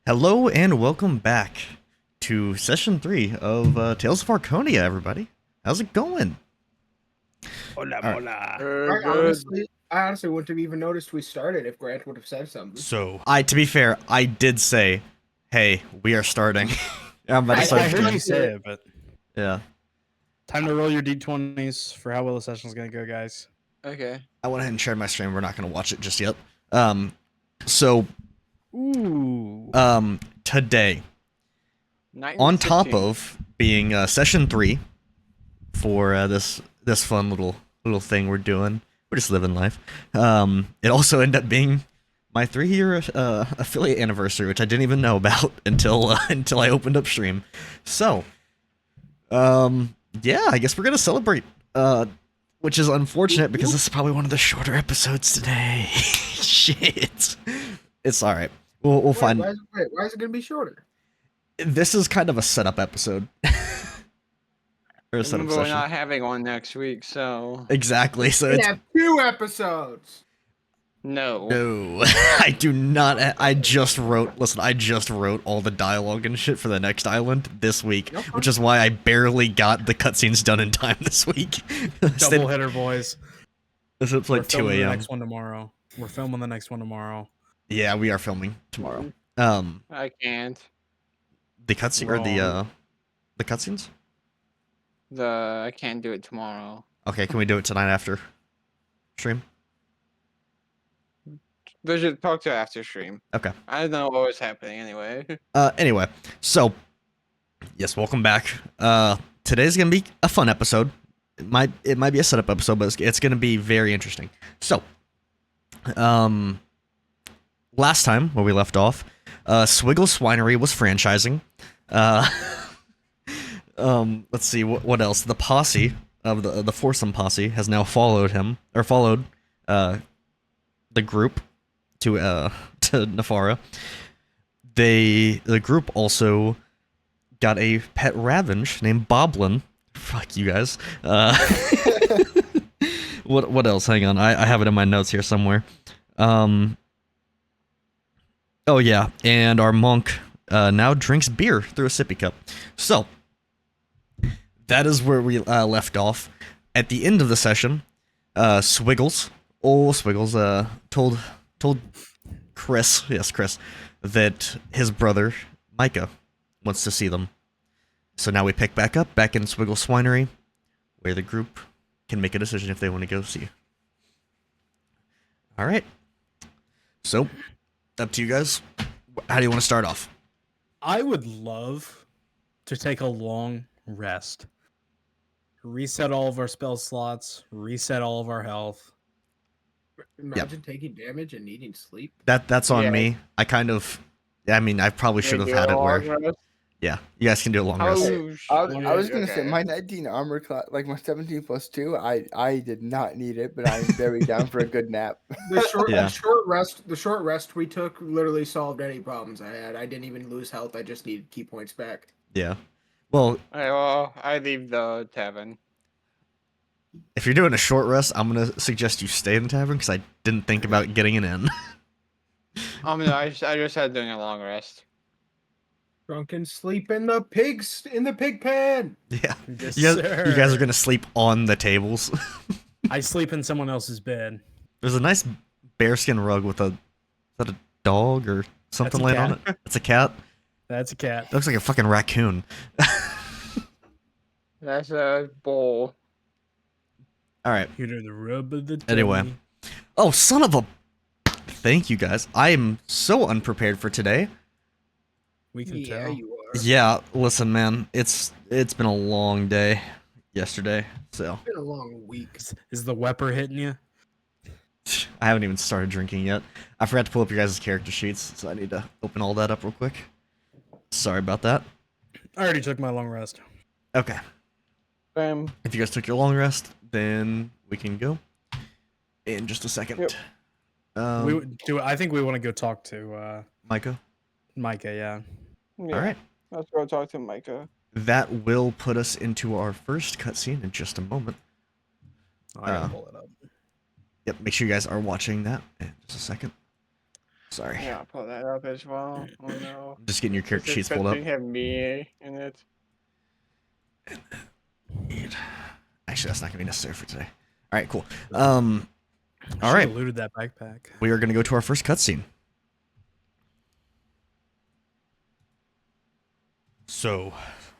Hello and welcome back to session 3 of Tales of Arconia, everybody. How's it going? Hola, All right. hola. I honestly wouldn't have even noticed we started if Grant would have said something. So, to be fair, I did say, hey, we are starting. I'm about to I start heard stream. you say it, but Yeah. time to roll your d20s for how well the session's gonna go, guys. Okay. I went ahead and shared my stream. We're not going to watch it just yet. So, Ooh. today, on top of being session 3 for this fun little thing we're doing, we're just living life. It also ended up being my 3-year affiliate anniversary, which I didn't even know about until I opened up stream. So, yeah, I guess we're gonna celebrate. Which is unfortunate because this is probably one of the shorter episodes today. Shit, it's all right. We'll find. Why is it going to be shorter? This is kind of a setup episode. Or a setup But we're session. not having one next week, so Exactly. So We it's have 2 episodes. no. no. I do not. I just wrote. Listen, I just wrote all the dialogue and shit for the next island this week, Okay. which is why I barely got the cutscenes done in time this week. Double hitter, boys. It's We're like 2 filming the a.m. next one tomorrow. We're filming the next one tomorrow. Yeah, we are filming tomorrow. I can't. The cutscene or the cutscenes. I can't do it tomorrow. Okay, can we do it tonight after stream? We should talk to after stream. Okay. I don't know what was happening anyway. Anyway, so yes, welcome back. Today's gonna be a fun episode. It might be a setup episode, but it's gonna be very interesting. So, last time where we left off, Swiggle Swinery was franchising. Let's see what else. The posse of the foursome posse has now followed the group to Nefara. The group also got a pet ravenge named Boblin. Fuck you guys. What else? Hang on, I have it in my notes here somewhere. Oh yeah, and our monk now drinks beer through a sippy cup. So that is where we left off. At the end of the session, Swiggles told Chris, that his brother Micah wants to see them. So now we pick back in Swiggle Swinery, where the group can make a decision if they want to go see. All right. So, up to you guys. How do you want to start off? I would love to take a long rest. Reset all of our spell slots, reset all of our health. Imagine taking damage and needing sleep. That's on Yeah. me. I probably should have had it where. Yeah, you guys can do a long rest. I was gonna say my 19 armor class, like my 17 plus 2. I did not need it, but I'm very down for a good nap. The short rest we took literally solved any problems I had. I didn't even lose health. I just needed key points back. Yeah. Well, Alright, well, I leave the tavern. if you're doing a short rest, I'm gonna suggest you stay in the tavern because I didn't think about getting it in. I just had doing a long rest. Drunken sleep in the pig pen. Yeah. Yes, You guys sir. are gonna sleep on the tables. I sleep in someone else's bed. There's a nice bearskin rug with is that a dog or something a laying on cat. it? It's a cat. That's a cat. It looks like a fucking raccoon. That's a bowl. All right. You know the rub of the Anyway. tummy. Oh, son of a. Thank you guys. I am so unprepared for today. We can Yeah, tell. you are. Yeah, listen, man. It's been a long day yesterday, so It's been a long week. Is the Wepper hitting you? I haven't even started drinking yet. I forgot to pull up your guys' character sheets, so I need to open all that up real quick. Sorry about that. I already took my long rest. Okay. Bam. If you guys took your long rest, then we can go in just a second. Yep. I think we want to go talk to Micah. Micah, yeah. Yeah, All right. let's go talk to Micah. That will put us into our first cutscene in just a moment. I gotta pull it up. Yep, make sure you guys are watching that in just a second. Sorry. Yeah, I'll pull that up as well. Oh no. Just getting your character It's sheets pulled up. expecting to have me in it. Actually, that's not gonna be necessary for today. All right, cool. All Should've right, looted that backpack. we are gonna go to our first cutscene. So,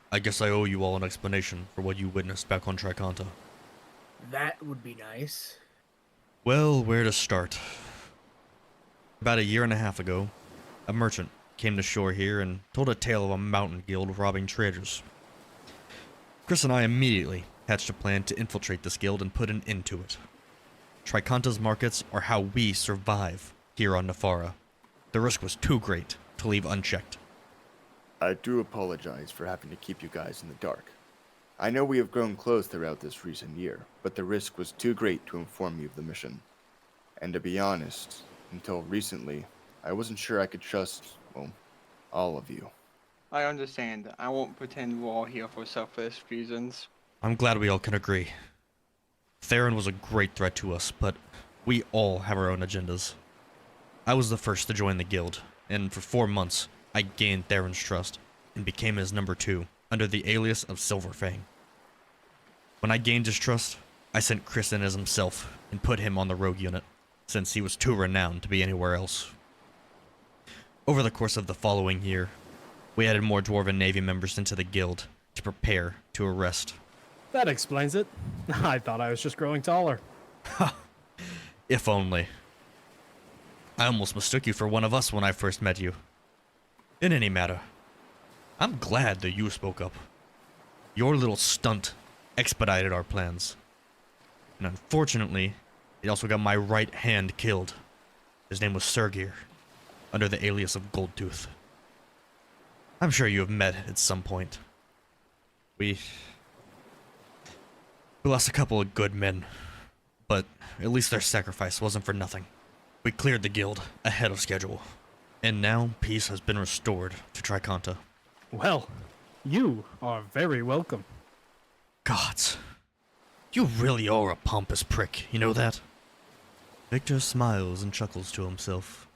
I guess I owe you all an explanation for what you witnessed back on Triconta. That would be nice. Well, where to start? About a year and a half ago, a merchant came to shore here and told a tale of a mountain guild robbing traders. Chris and I immediately hatched a plan to infiltrate this guild and put an end to it. Triconta's markets are how we survive here on Nefara. The risk was too great to leave unchecked. I do apologize for having to keep you guys in the dark. I know we have grown close throughout this recent year, but the risk was too great to inform you of the mission. And to be honest, until recently, I wasn't sure I could trust, well, all of you. I understand. I won't pretend we're all here for selfish reasons. I'm glad we all can agree. Tharin was a great threat to us, but we all have our own agendas. I was the first to join the guild, and for 4 months, I gained Tharin's trust and became his number 2 under the alias of Silverfang. When I gained his trust, I sent Chris in as himself and put him on the rogue unit, since he was too renowned to be anywhere else. Over the course of the following year, we added more Dwarven Navy members into the guild to prepare to arrest. That explains it. I thought I was just growing taller. If only. I almost mistook you for one of us when I first met you. In any matter, I'm glad that you spoke up. Your little stunt expedited our plans. And unfortunately, it also got my right hand killed. His name was Sergir, under the alias of Goldtooth. I'm sure you have met at some point. We lost a couple of good men, but at least their sacrifice wasn't for nothing. We cleared the guild ahead of schedule, and now peace has been restored to Triconta. Well, you are very welcome. Gods, you really are a pompous prick, you know that? Victor smiles and chuckles to himself.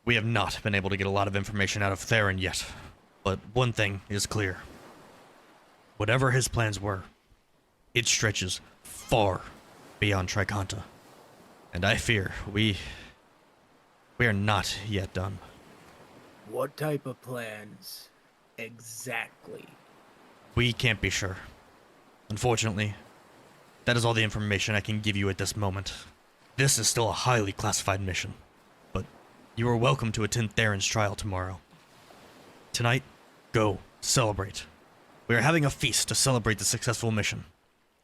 We have not been able to get a lot of information out of Tharin yet, but one thing is clear. Whatever his plans were, it stretches far beyond Triconta, and I fear we are not yet done. What type of plans exactly? We can't be sure. Unfortunately, that is all the information I can give you at this moment. This is still a highly classified mission, but you are welcome to attend Tharin's trial tomorrow. Tonight, go, celebrate. We are having a feast to celebrate the successful mission.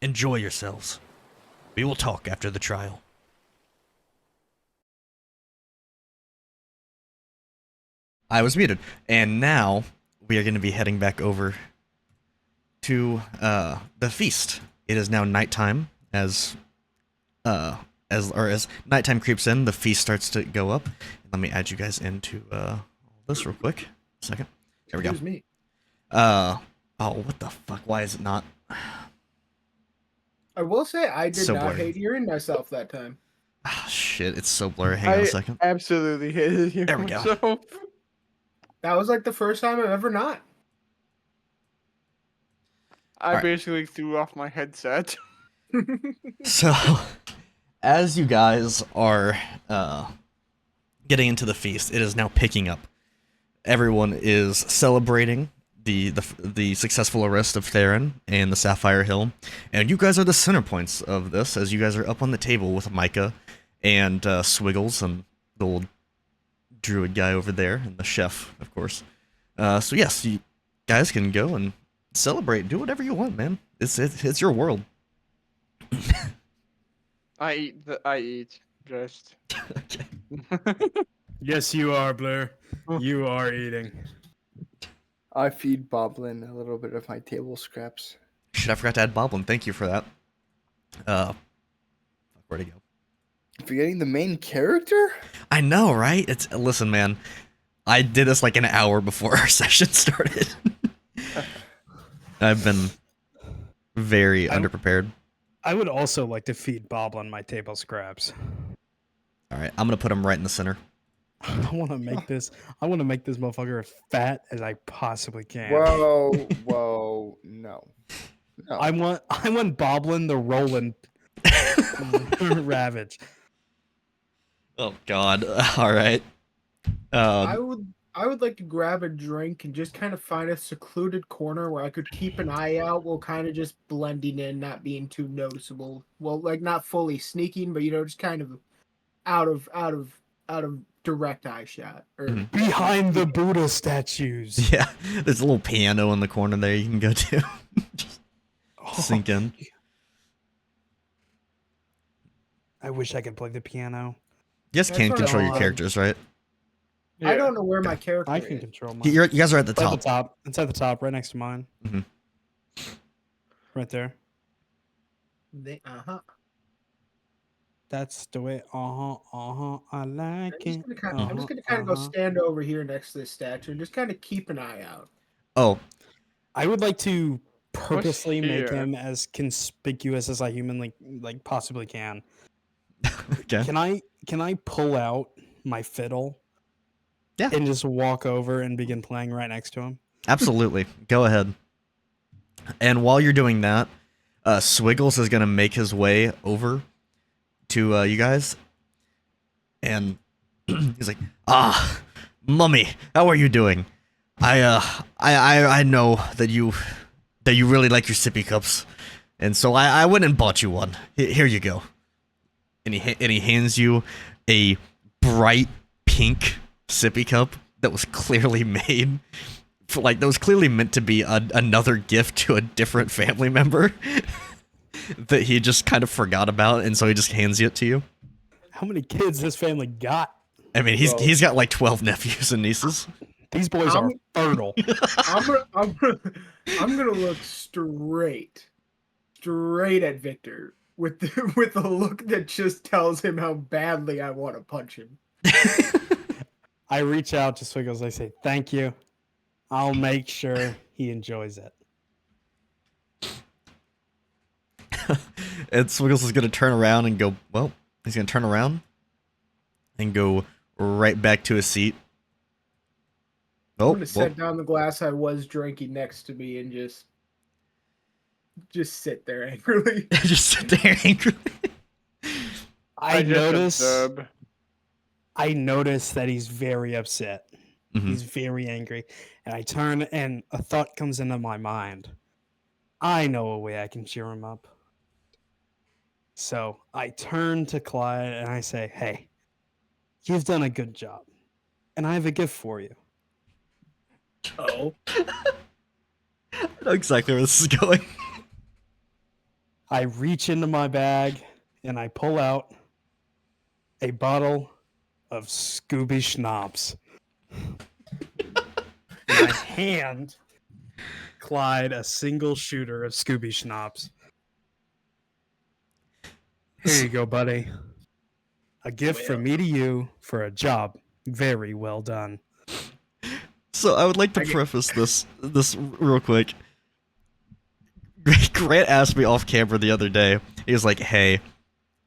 Enjoy yourselves. We will talk after the trial. I was muted, and now we are going to be heading back over to the feast. It is now nighttime. As nighttime creeps in, the feast starts to go up. Let me add you guys into this real quick. A second. There we go. Excuse me. Oh, what the fuck? Why is it not? I will say I did So not blurry. hate hearing myself that time. Ah, shit, it's so blurry. Hang on a second. Absolutely hated you. There we go. So, That was like the first time I've ever not. I Alright. basically threw off my headset. So, as you guys are getting into the feast, it is now picking up. Everyone is celebrating the successful arrest of Tharin and the Sapphire Hill, and you guys are the center points of this, as you guys are up on the table with Micah and Swiggles and the old druid guy over there, and the chef, of course. So yes, you guys can go and celebrate, do whatever you want, man. It's your world. I eat. Just. Okay. Yes, you are, Blair. You are eating. I feed Boblin a little bit of my table scraps. Shit, I forgot to add Boblin. Thank you for that. Where'd he go? Forgetting the main character? I know, right? Listen, man. I did this like an hour before our session started. I've been very underprepared. I would also like to feed Boblin my table scraps. All right, I'm gonna put him right in the center. I want to make this. I want to make this motherfucker as fat as I possibly can. Whoa, no. I want Boblin the Roland Ravage. Oh God! All right. I would like to grab a drink and just kind of find a secluded corner where I could keep an eye out while kind of just blending in, not being too noticeable. Well, like not fully sneaking, but just kind of out of direct eye shot or Behind the Buddha statues. Yeah, there's a little piano in the corner there you can go to. Just sink in. I wish I could play the piano. You guys That's can what control I your want. characters, right? I don't know where my character I can is. control mine. You guys are at the It's at the top. top. It's at the top, right next to mine. Mhm. Right there. Uh-huh. That's the way. I like it. I'm just gonna kind of go stand over here next to this statue and just kind of keep an eye out. Oh, I would like to purposely make here? him as conspicuous as I humanly like possibly can. okay. Can I pull out my fiddle? Yeah. And just walk over and begin playing right next to him. Absolutely. Go ahead. And while you're doing that, Swiggles is gonna make his way over to you guys, and he's like, "Ah, Mummy, how are you doing? I know that you really like your sippy cups, and so I went and bought you one. Here you go." And he hands you a bright pink sippy cup that was clearly made for that was clearly meant to be another gift to a different family member that he just kind of forgot about, and so he just hands it to you. How many kids this family got? I mean, he's got like 12 nephews and nieces. These boys are fertile. I'm gonna look straight at Victor with the look that just tells him how badly I want to punch him. I reach out to Swiggles. I say, "Thank you. I'll make sure he enjoys it." And Swiggles is gonna turn around and go. Well, he's gonna turn around and go right back to his seat. I'm Oh, gonna set down the glass I was drinking next to me and just sit there angrily. just sit there angrily. I just notice. observe. I notice that he's very upset. Mhm. He's very angry. And I turn and a thought comes into my mind. I know a way I can cheer him up. So I turn to Clyde and I say, "Hey, you've done a good job. And I have a gift for you." Oh, I know exactly where this is going. I reach into my bag and I pull out a bottle of Scooby Schnapps. And I hand Clyde a single shooter of Scooby Schnapps. Here you go, buddy. A gift from me to you for a job very well done. So I would like to preface this real quick. Grant asked me off camera the other day. He was like, "Hey,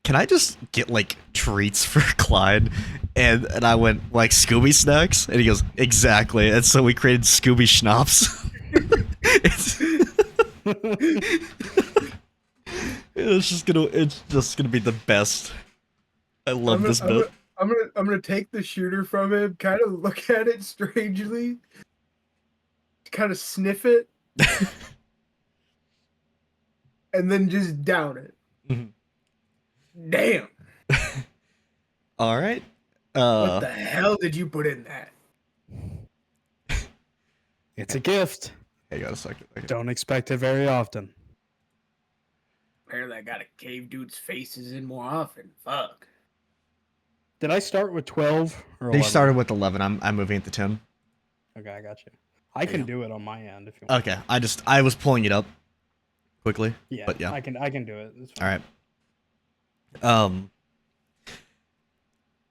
can I just get like treats for Clyde?" And I went, "Like Scooby snacks?" And he goes, "Exactly." And so we created Scooby Schnapps. it's just gonna be the best. I love this bit. I'm gonna take the shooter from him, kind of look at it strangely, kind of sniff it, and then just down it. Mhm. Damn! All right. What the hell did you put in that? It's a gift. Hang on a second. Don't expect it very often. Apparently, I gotta cave dudes' faces in more often. Fuck. Did I start with 12 or 11? They started with 11. I'm moving it to 10. Okay, I got you. I can do it on my end if you want. Okay. I was pulling it up quickly. Yeah, but yeah. I can do it. It's All fine.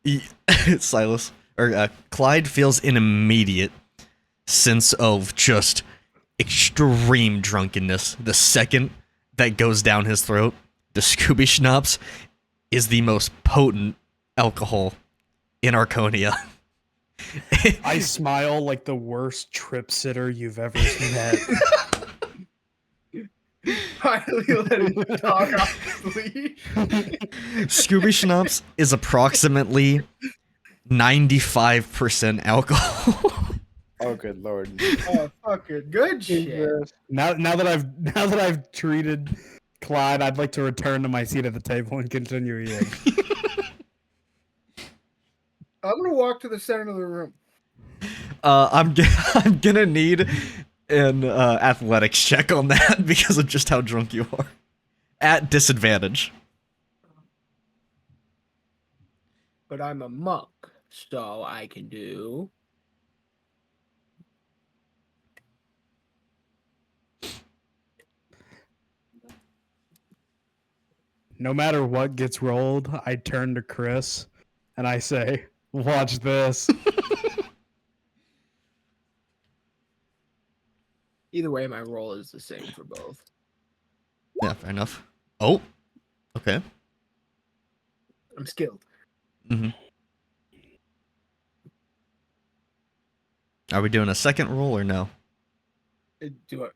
right. Silas or Clyde feels an immediate sense of just extreme drunkenness the second that goes down his throat. The Scooby Schnapps is the most potent alcohol in Arconia. I smile like the worst trip sitter you've ever met. Finally let him talk off the leash. Scooby Schnapps is approximately 95% alcohol. Oh, good lord. Oh, fucking good shit. Now that I've treated Clyde, I'd like to return to my seat at the table and continue eating. I'm gonna walk to the center of the room. I'm gonna need an athletics check on that because of just how drunk you are. At disadvantage. But I'm a monk, so I can do. No matter what gets rolled, I turn to Chris and I say, "Watch this." Either way, my roll is the same for both. Yeah, fair enough. Oh, okay. I'm skilled. Mm-hmm. Are we doing a second roll or no? Do I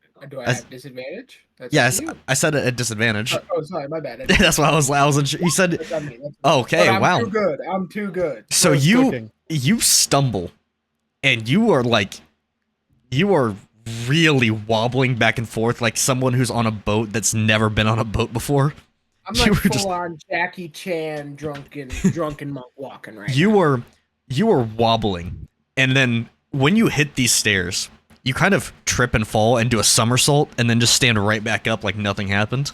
As- have disadvantage? That's Yes, up to you. I said it at disadvantage. Oh, sorry, my bad. That's why I wasn't sure. You said, That's on me. okay, But I'm wow. too good. I'm too good. So Gross you cooking. stumble, and you are really wobbling back and forth like someone who's on a boat that's never been on a boat before. I'm You like were full just- on Jackie Chan drunken monk walking right You now. were wobbling, and then when you hit these stairs, you kind of trip and fall and do a somersault, and then just stand right back up like nothing happened.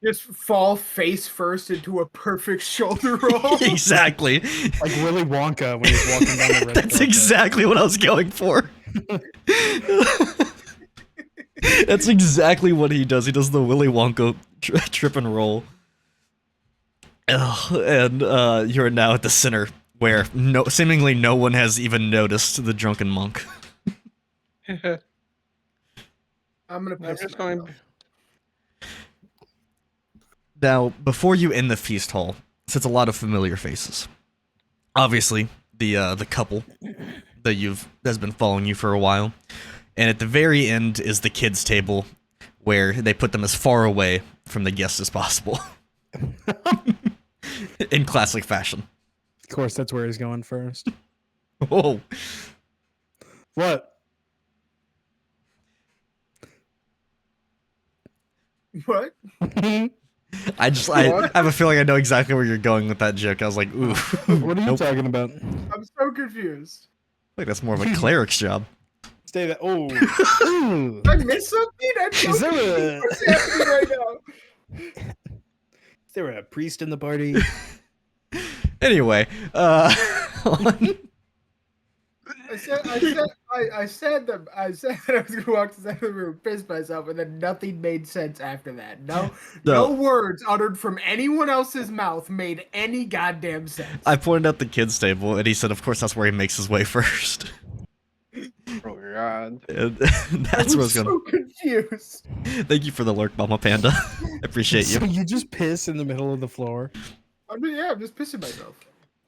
Just fall face first into a perfect shoulder roll. Exactly. Like Willy Wonka when he's walking down the red That's carpet. exactly what I was going for. That's exactly what he does. He does the Willy Wonka trip and roll. Ugh, and you're now at the center where seemingly no one has even noticed the drunken monk. I'm gonna I'm piss just myself. going. Now, before you end the feast hall, sits a lot of familiar faces. Obviously, the couple that's been following you for a while, and at the very end is the kids' table, where they put them as far away from the guests as possible, in classic fashion. Of course, that's where he's going first. Whoa! What? What? I have a feeling I know exactly where you're going with that joke. I was like, ooh. What are you Nope. talking about? I'm so confused. I think that's more of a cleric's job. Stay that. Oh. Ooh. Did I miss something? I'm so Is there confused. a- What's happening right now? Is there a priest in the party? Anyway, I said that I was gonna walk to the side of the room, piss myself, and then nothing made sense after that. No words uttered from anyone else's mouth made any goddamn sense. I pointed out the kids' table, and he said, of course, that's where he makes his way first. Oh god. And that's where I was I'm going. so confused. Thank you for the lurk, Mama Panda. I appreciate So you. you just piss in the middle of the floor? I'm just pissing myself.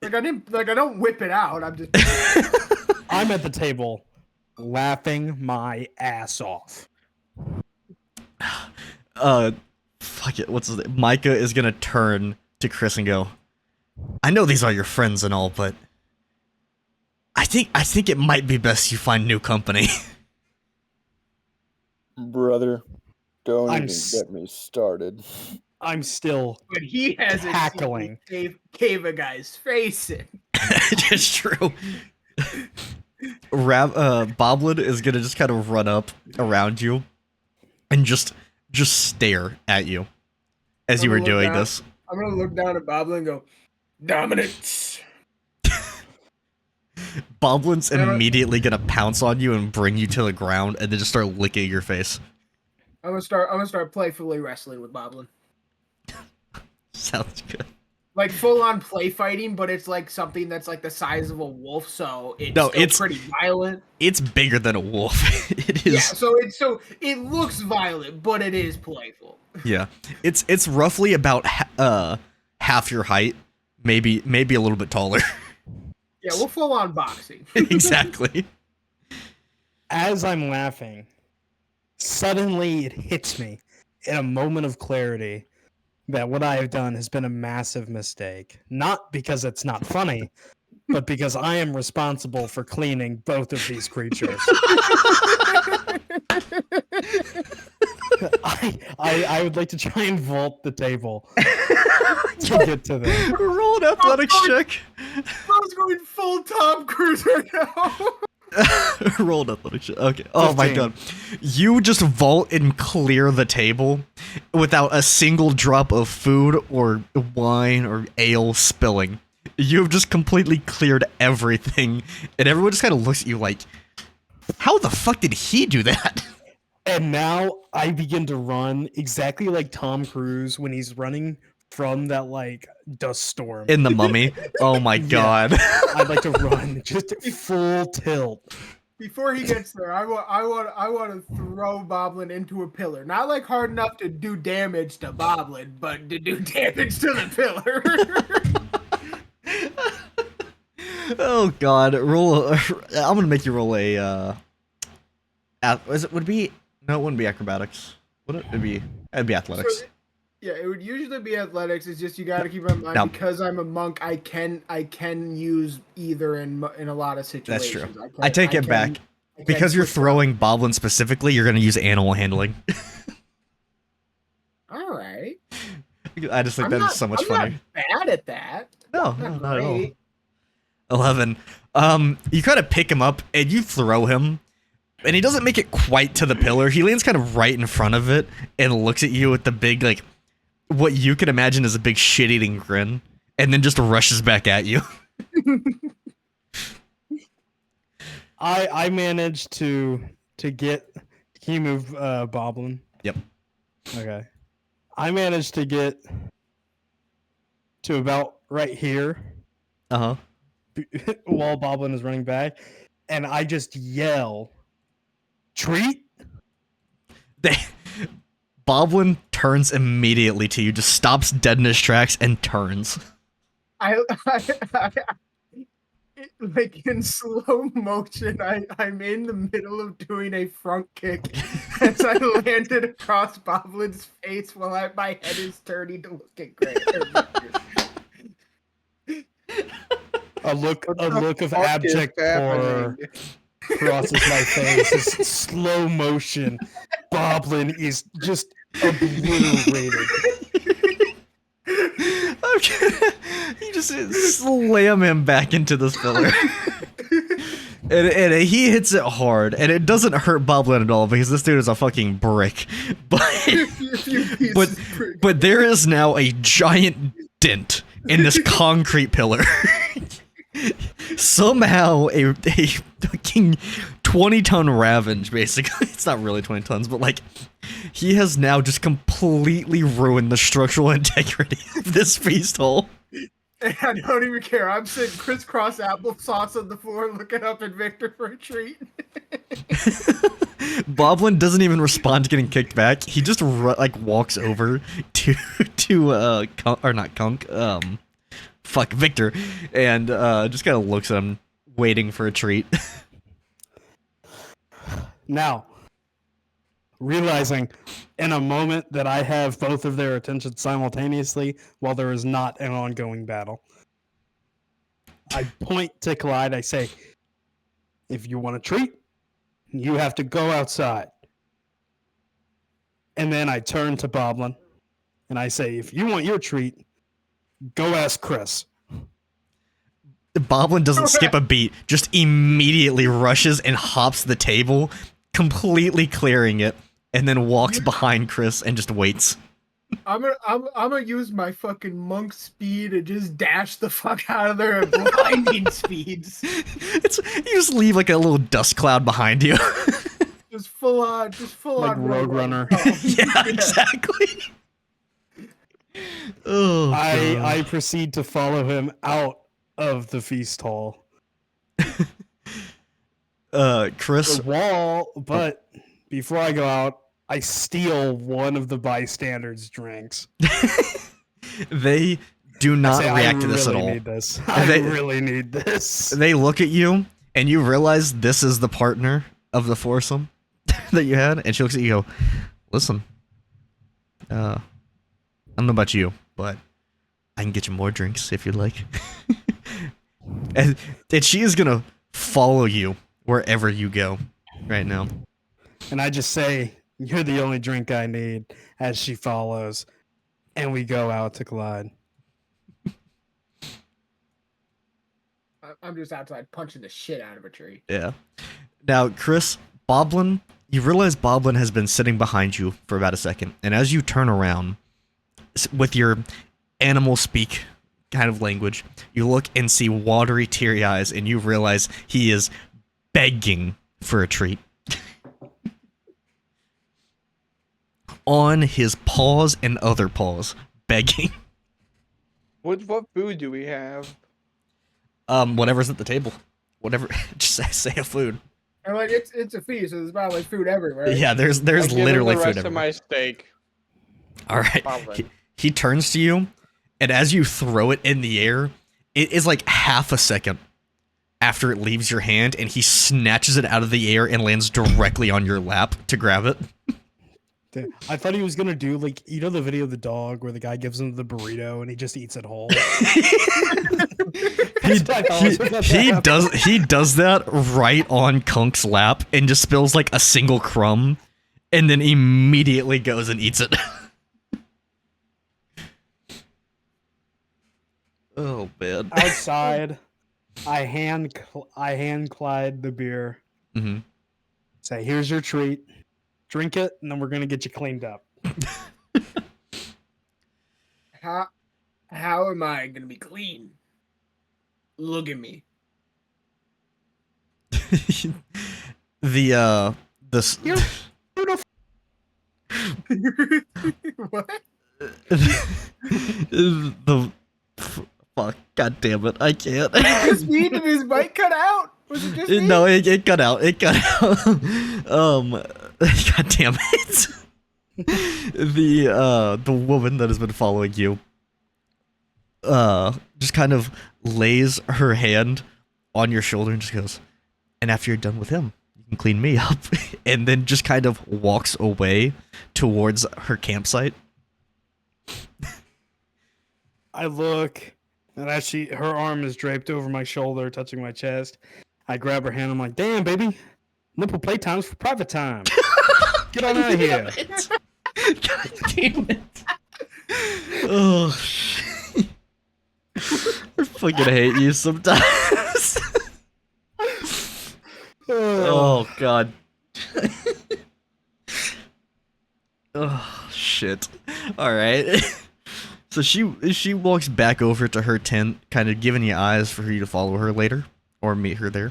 I don't whip it out. I'm just. I'm at the table, laughing my ass off. Fuck it. What's his name? Micah is gonna turn to Chris and go, I know these are your friends and all, but I think it might be best you find new company. Brother, don't I'm even s- get me started. I'm still But he hasn't Cackling. cave a guy's face in. It's true. Boblin is gonna just kind of run up around you and just stare at you as you were I'm gonna look doing down. this. I'm gonna look down at Boblin and go, dominance. Boblin's Yeah. immediately gonna pounce on you and bring you to the ground and then just start licking your face. I'm gonna start playfully wrestling with Boblin. Sounds good. Like full on play fighting, but it's like something that's like the size of a wolf, so it's No, still it's- pretty violent. It's bigger than a wolf. It is. Yeah, so it looks violent, but it is playful. Yeah, it's roughly about half your height, maybe a little bit taller. Yeah, we'll full on boxing. Exactly. As I'm laughing, suddenly it hits me in a moment of clarity that what I have done has been a massive mistake. Not because it's not funny, but because I am responsible for cleaning both of these creatures. I would like to try and vault the table to get to them. Roll an athletics check. I was going full Tom Cruise right now. Roll an athletics check. Okay. Oh my 15. god. You just vault and clear the table without a single drop of food or wine or ale spilling. You've just completely cleared everything, and everyone just kind of looks at you like, how the fuck did he do that? And now I begin to run exactly like Tom Cruise when he's running from that like dust storm. In The Mummy. Oh my Yeah. god. I'd like to run just full tilt. Before he gets there, I want to throw Boblin into a pillar. Not like hard enough to do damage to Boblin, but to do damage to the pillar. Oh god. Roll. I'm gonna make you roll a. Would it be? No, it wouldn't be acrobatics. Would it? It'd be athletics. So, yeah, it would usually be athletics. It's just you got to keep in mind No. because I'm a monk. I can use either in a lot of That's situations. true. I take it back. I can Because you're switch throwing Boblin specifically, you're gonna use animal handling. All right. I just think I'm that is not- so much I'm funnier. Not bad at that. No, Not no, not at all. great. 11. You kind of pick him up and you throw him, and he doesn't make it quite to the pillar. He lands kind of right in front of it and looks at you with the big, like, what you can imagine is a big shit-eating grin, and then just rushes back at you. I managed to get. Can you move Boblin? Yep. Okay. I managed to get to about right here Uh-huh. while Boblin is running back, and I just yell, "Treat!" Boblin turns immediately to you, just stops dead in his tracks and turns. I like in slow motion. I'm in the middle of doing a front kick as I landed across Boblin's face while my head is turning to look at Grant. A look of fuck is abject horror crosses my face. It's slow motion. Boblin is just obliterated. Okay. You just slam him back into this pillar. And he hits it hard, and it doesn't hurt Boblin at all because this dude is a fucking brick. But there is now a giant dent in this concrete pillar. Somehow a fucking 20-ton Ravenge, basically. It's not really 20 tons, but like he has now just completely ruined the structural integrity of this feast hall. I don't even care. I'm sitting crisscross applesauce on the floor looking up at Victor for a treat. Boblin doesn't even respond to getting kicked back. He just walks over to Victor, and just kind of looks at him, waiting for a treat. Now, realizing in a moment that I have both of their attention simultaneously while there is not an ongoing battle, I point to Clyde. I say, if you want a treat, you have to go outside. And then I turn to Boblin and I say, if you want your treat, go ask Chris. Boblin doesn't skip a beat, just immediately rushes and hops the table, completely clearing it, and then walks behind Chris and just waits. I'm gonna use my fucking monk speed and just dash the fuck out of there at blinding speeds. You just leave like a little dust cloud behind you. Just full on Like Rogue Runner. Yeah, exactly. Oh, I proceed to follow him out of the feast hall. Chris. The wall, but before I go out, I steal one of the bystanders' drinks. They do not I say, react I to this at really all. Need this. I They- really need this. They look at you, and you realize this is the partner of the foursome that you had, and she looks at you and go, listen, I don't know about you, but I can get you more drinks if you'd like. and she is gonna follow you wherever you go right now. And I just say, you're the only drink I need, as she follows. And we go out to collide. I'm just outside punching the shit out of a tree. Yeah. Now, Chris, Boblin, you realize Boblin has been sitting behind you for about a second, and as you turn around with your animal speak kind of language, you look and see watery, teary eyes, and you realize he is begging for a treat. On his paws and other paws, begging. What food do we have? Whatever's at the table. Whatever, just say a food. I'm like, it's a feast, so there's probably food everywhere. Yeah, there's I give him literally the food rest of everywhere. my steak. All right. Boblin. He turns to you, and as you throw it in the air, it is like half a second after it leaves your hand, and he snatches it out of the air and lands directly on your lap to grab it. Dude, I thought he was gonna do like the video of the dog where the guy gives him the burrito and he just eats it whole. He does that right on Kunk's lap and just spills like a single crumb, and then immediately goes and eats it. Oh man! Outside, I hand Clyde the beer. Mm-hmm. Say, here's your treat. Drink it, and then we're gonna get you cleaned up. How am I gonna be clean? Look at me. You're the beautiful. What? fuck, god damn it, I can't. His feet and his bike cut out? Was it just me? No, it cut out. It cut out. God damn it. The woman that has been following you just kind of lays her hand on your shoulder and just goes, and after you're done with him, you can clean me up. And then just kind of walks away towards her campsite. I look, and as her arm is draped over my shoulder, touching my chest, I grab her hand. I'm like, "Damn, baby, nipple playtime's for private time. Get on out of here." God damn it. Oh, shit. I fucking hate you sometimes. Oh, God. Oh, shit. Alright. So she walks back over to her tent, kind of giving you eyes for you to follow her later, or meet her there.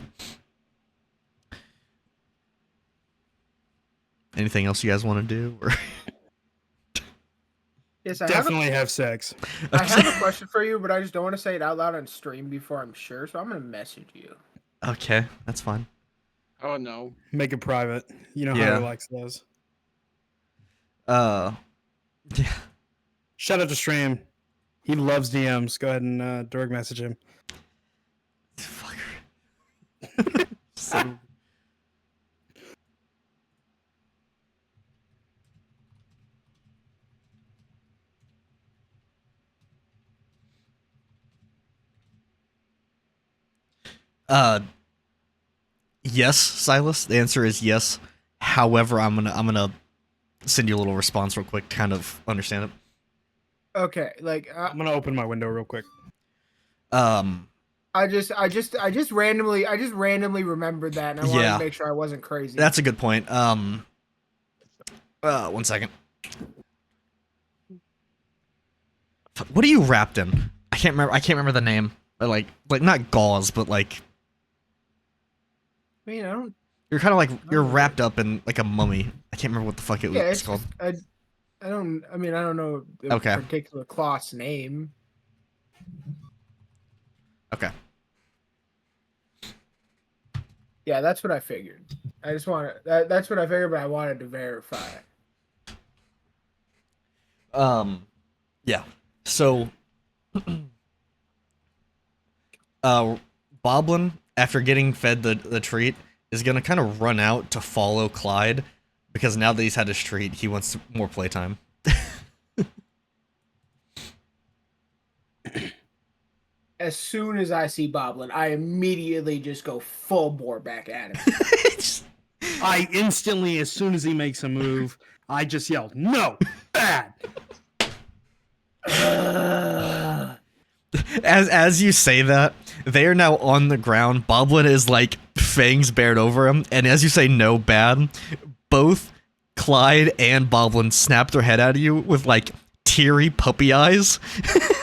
Anything else you guys want to do? Or? Yes, I Definitely have sex. I have a question for you, but I just don't want to say it out loud on stream before I'm sure, so I'm gonna message you. Okay, that's fine. Oh no. Make it private. You know Yeah. how Alex does. Yeah. Shout out to Stream. He loves DMs. Go ahead and direct message him. Fucker. So- Yes, Silas. The answer is yes. However, I'm gonna send you a little response real quick to kind of understand it. Okay, like I'm gonna open my window real quick. I just randomly remembered that, and I wanted Yeah. to make sure I wasn't crazy. That's a good point. 1 second. What are you wrapped in? I can't remember the name. But like not gauze, but like I mean, I don't. you're kind of like you're wrapped up in like a mummy. I can't remember what the fuck it was Yeah, it's called. just, I don't. I mean, I don't know the Okay. particular cloth's name. Okay. Yeah, that's what I figured. I just want to. That's what I figured, but I wanted to verify. Yeah. So Boblin, after getting fed the treat, is gonna kind of run out to follow Clyde, because now that he's had his treat, he wants more playtime. As soon as I see Boblin, I immediately just go full bore back at him. I instantly, as soon as he makes a move, I just yell, "No, bad!" As you say that, they are now on the ground. Boblin is like fangs bared over him, and as you say no bad, both Clyde and Boblin snap their head at you with like teary puppy eyes.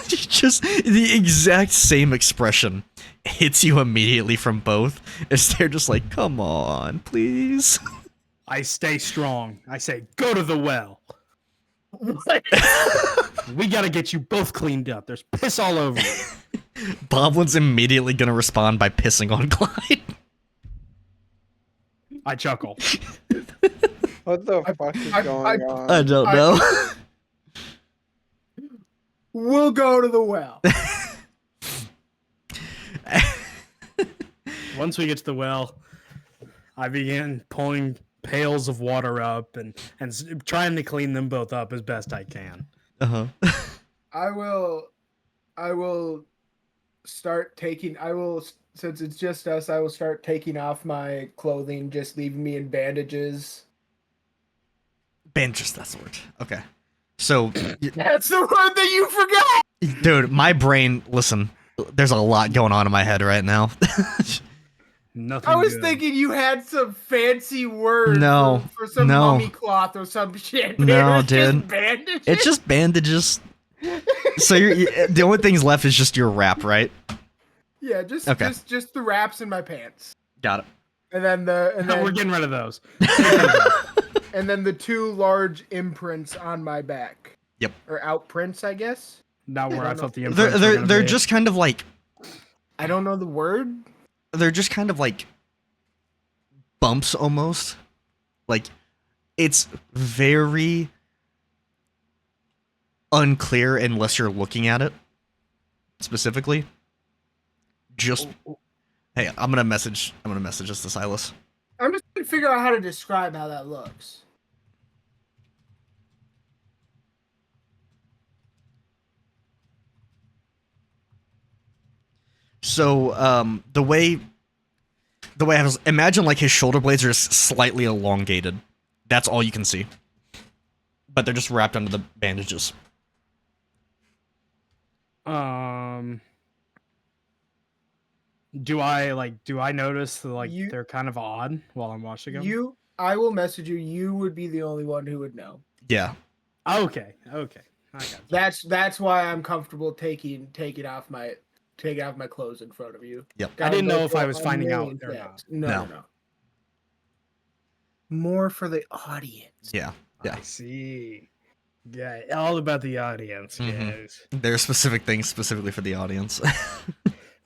Just the exact same expression hits you immediately from both, as they're just like, come on, please. I stay strong. I say, "Go to the well. We gotta get you both cleaned up. There's piss all over you." Boblin's immediately gonna respond by pissing on Clyde. I chuckle. What the fuck is going on? I don't know. We'll go to the well. Once we get to the well, I begin pulling pails of water up and trying to clean them both up as best I can. Uh-huh. I will start taking. Since it's just us. I will start taking off my clothing, just leaving me in bandages. Bandages, that's the word. Okay. So, That's the word that you forgot. dude, my brain. Listen, there's a lot going on in my head right now. Nothing. I was good. thinking you had some fancy word No, for some no. mummy cloth or some shit. No, It's dude. just bandages. It's just bandages. So the only things left is just your wrap, right? Yeah, just Okay. just the wraps in my pants, Got it. and then We're getting rid of those. and then the two large imprints on my back. Yep. Or outprints, I guess. Not where I thought the They're imprints were gonna they're be. just kind of like I don't know the word. they're just kind of like bumps almost. Like it's very unclear unless you're looking at it specifically. Just hey, I'm gonna message this to Silas. I'm just trying to figure out how to describe how that looks. So the way I was imagine like his shoulder blades are just slightly elongated. That's all you can see. But they're just wrapped under the bandages. Do I notice that You- they're kind of odd while I'm watching them? I will message you. You would be the only one who would know. Yeah. Okay. I got you. That's why I'm comfortable taking off my clothes in front of you. Yep. I didn't know if I Go was for a finding out million or things. not. No. More for the audience. Yeah. Yeah. I see. Yeah, all about the audience, Mhm. guys. There are specific things specifically for the audience.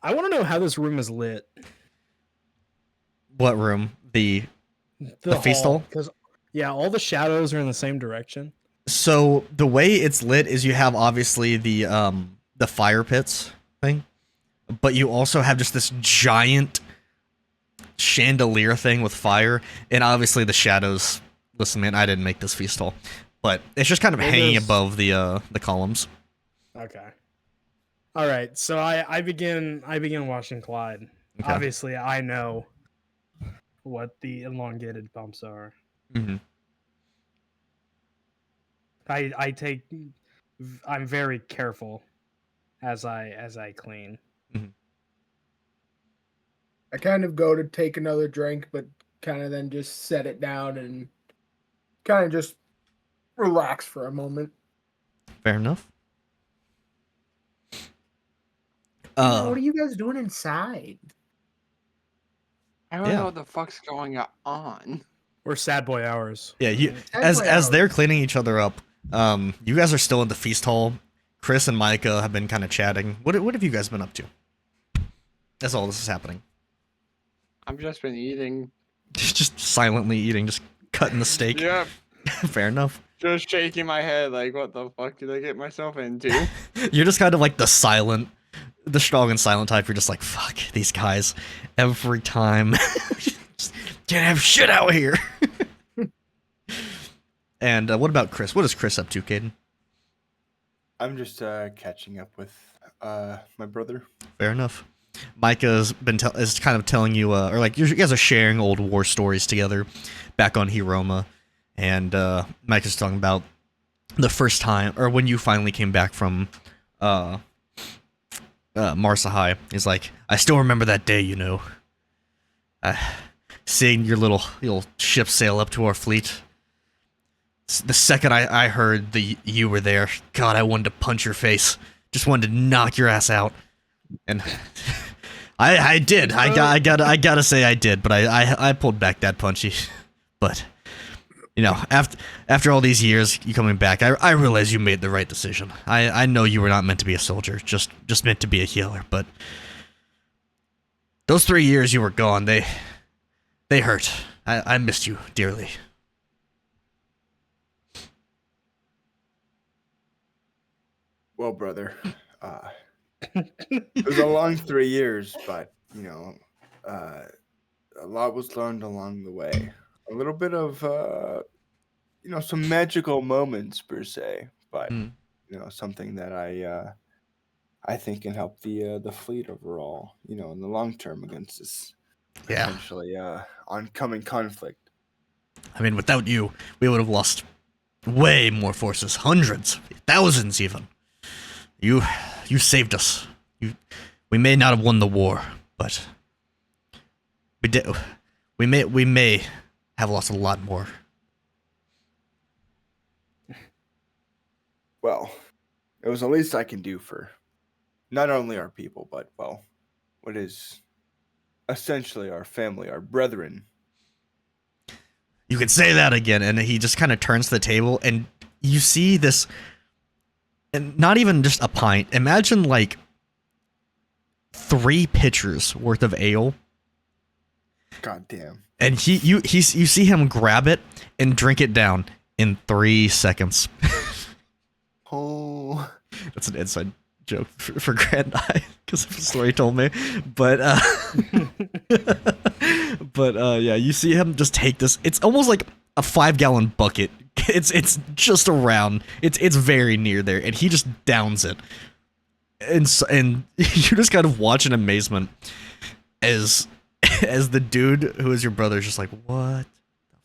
I want to know how this room is lit. What room? The feast hall? Because all the shadows are in the same direction. So the way it's lit is you have obviously the fire pits thing, but you also have just this giant chandelier thing with fire, and obviously the shadows. Listen, man, I didn't make this feast hall, but it's just kind of Well, hanging there's- above the columns. Okay. All right. So I begin watching Clyde. Okay. Obviously, I know what the elongated bumps are. Mm-hmm. I'm very careful as I clean. I kind of go to take another drink, but kind of then just set it down and kind of just relax for a moment. Fair enough. What are you guys doing inside? I don't Yeah. know what the fuck's going on. We're sad boy hours. Yeah, you That's what I as they're was- cleaning each other up, you guys are still in the feast hall. Chris and Micah have been kind of chatting. What have you guys been up to? That's all this is happening. I've just been eating. Just silently eating, just cutting the steak. Yep. Fair enough. Just shaking my head like, what the fuck did I get myself into? You're just kind of like the strong and silent type. You're just like, fuck these guys every time. Just can't have shit out here. And what about Chris? What is Chris up to, Caden? I'm just catching up with my brother. Fair enough. Micah's been is kind of telling you, or like you guys are sharing old war stories together, back on Hiroma, and Micah's talking about the first time, or when you finally came back from Marsa High. He's like, I still remember that day, you know. Seeing your little ship sail up to our fleet. The second I heard that you were there, God, I wanted to punch your face. Just wanted to knock your ass out. And I did. I gotta say I did, but I pulled back that punchy. But you know, after all these years, you coming back, I realize you made the right decision. I know you were not meant to be a soldier, just meant to be a healer. But those 3 years you were gone, they hurt. I missed you dearly. Well, brother, it was a long 3 years, but you know, a lot was learned along the way. A little bit of you know, some magical moments per se, but you know, something that I think can help the fleet overall, you know, in the long term against this potentially oncoming conflict. I mean, without you, we would have lost way more forces, hundreds, thousands even. You saved us. We may not have won the war, but we did. We may have lost a lot more. Well, it was the least I can do for not only our people, but well, what is essentially our family, our brethren. You could say that again, and he just kind of turns to the table, and you see this, and not even just a pint. Imagine like 3 pitchers worth of ale. God damn. And you see him grab it and drink it down in 3 seconds. Oh, that's an inside joke for Grant and I, because of the story he told me. But yeah, you see him just take this. It's almost like a 5-gallon bucket. It's just around. It's very near there, and he just downs it. And you just kind of watch in amazement as the dude who is your brother is just like, what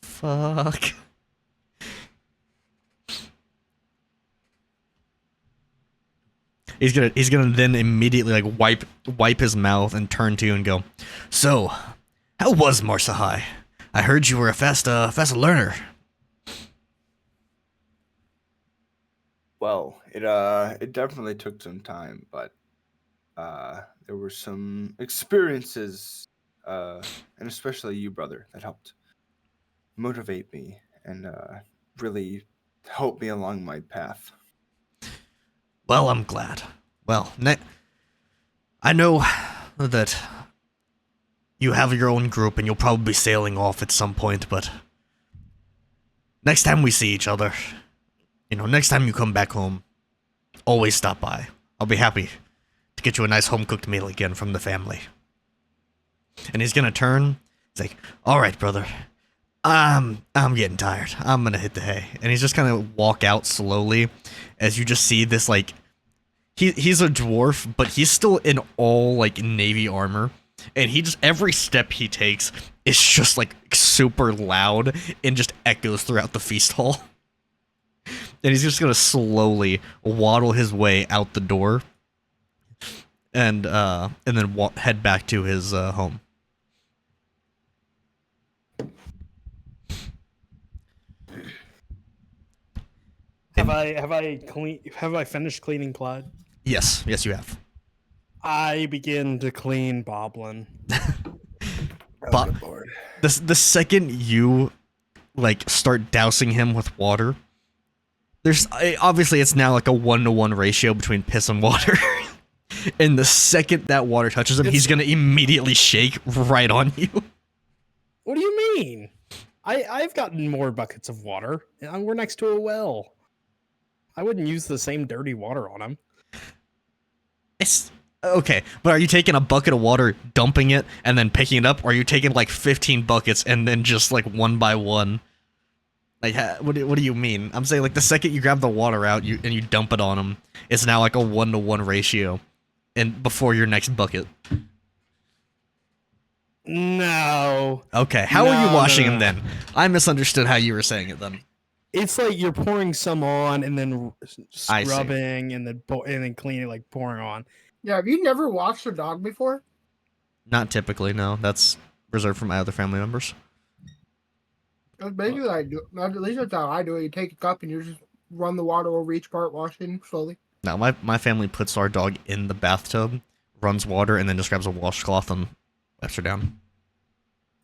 the fuck? He's gonna then immediately like wipe his mouth and turn to you and go, so, how was Marsa High? I heard you were a fast learner. Well, it definitely took some time, but there were some experiences, and especially you, brother, that helped motivate me and really help me along my path. Well, I'm glad. Well, I know that you have your own group and you'll probably be sailing off at some point, but next time we see each other, you know, next time you come back home, always stop by. I'll be happy to get you a nice home-cooked meal again from the family. And he's gonna turn. He's like, all right, brother. I'm getting tired. I'm gonna hit the hay. And he's just gonna walk out slowly as you just see this, like, he's a dwarf, but he's still in all, like, navy armor. And he just, every step he takes is just, like, super loud and just echoes throughout the feast hall. And he's just gonna slowly waddle his way out the door and then head back to his home. Have I finished cleaning Clyde? Yes, you have. I begin to clean Boblin. The second you like start dousing him with water, there's obviously it's now like a 1-to-1 ratio between piss and water. And the second that water touches him, he's gonna immediately shake right on you. What do you mean? I've gotten more buckets of water. We're next to a well. I wouldn't use the same dirty water on him. It's okay, but are you taking a bucket of water, dumping it, and then picking it up, or are you taking like 15 buckets and then just like one by one? Like, what do you mean? I'm saying like the second you grab the water out, and you dump it on them, it's now like a 1-to-1 ratio, and before your next bucket. No. Okay, how are you washing no. them then? I misunderstood how you were saying it then. It's like you're pouring some on and then I see. scrubbing and then cleaning, like pouring on. Yeah, have you never washed a dog before? Not typically, no. That's reserved for my other family members. That's basically what I do. At least that's how I do it. You take a cup and you just run the water over each part, washing slowly. No, my family puts our dog in the bathtub, runs water, and then just grabs a washcloth and wipes her down.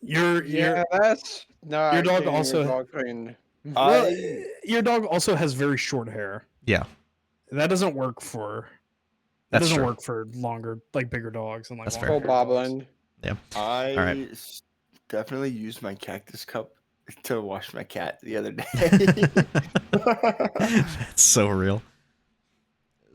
That's not your dog getting also- your dog clean. Well, your dog also has very short hair. Yeah. That doesn't work for. That That's doesn't true. work for longer, like bigger dogs and like. That's longer fair. Full haired dogs. bobbling. I Alright. definitely used my cactus cup to wash my cat the other day. That's so real.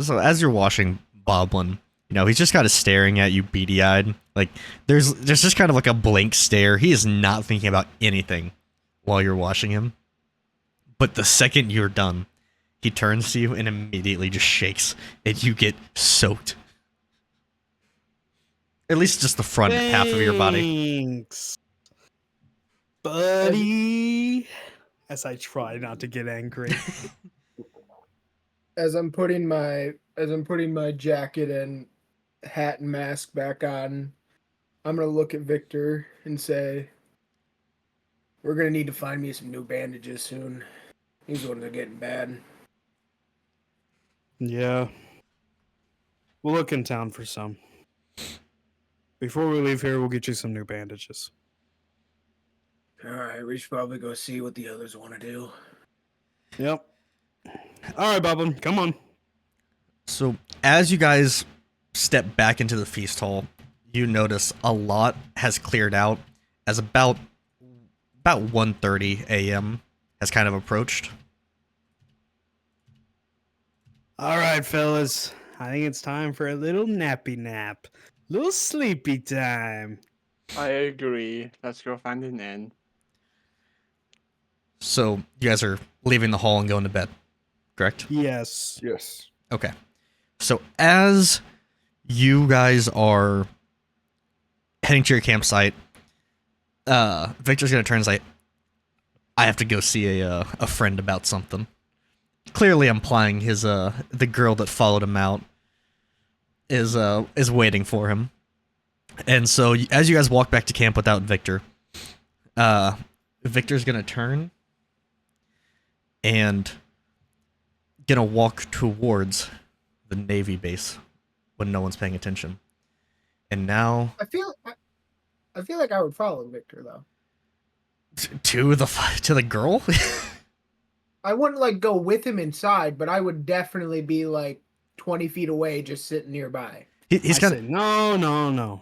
So as you're washing Boblin, he's just kind of staring at you beady-eyed. Like, there's just kind of like a blank stare. He is not thinking about anything while you're washing him. But the second you're done, he turns to you and immediately just shakes, and you get soaked. At least just the front half of your body. Thanks, buddy. As I try not to get angry. As I'm putting my jacket and hat and mask back on, I'm gonna look at Victor and say, "We're gonna need to find me some new bandages soon. These ones are getting bad." Yeah. We'll look in town for some. Before we leave here, we'll get you some new bandages. All right, we should probably go see what the others want to do. Yep. All right, Boblin, come on. So as you guys step back into the feast hall, you notice a lot has cleared out as about 1:30 a.m. has kind of approached. All right, fellas. I think it's time for a little nappy nap. Little sleepy time. I agree. Let's go find an inn. So you guys are leaving the hall and going to bed, correct? Yes. Yes. Okay. So as you guys are heading to your campsite, Victor's gonna turn and say, "I have to go see a friend about something." Clearly implying his the girl that followed him out is waiting for him. And so as you guys walk back to camp without Victor, Victor's gonna turn and gonna walk towards the Navy base when no one's paying attention. And now I feel like I would follow Victor though. to the girl. I wouldn't like go with him inside, but I would definitely be like 20 feet away, just sitting nearby. He's I kind say, no.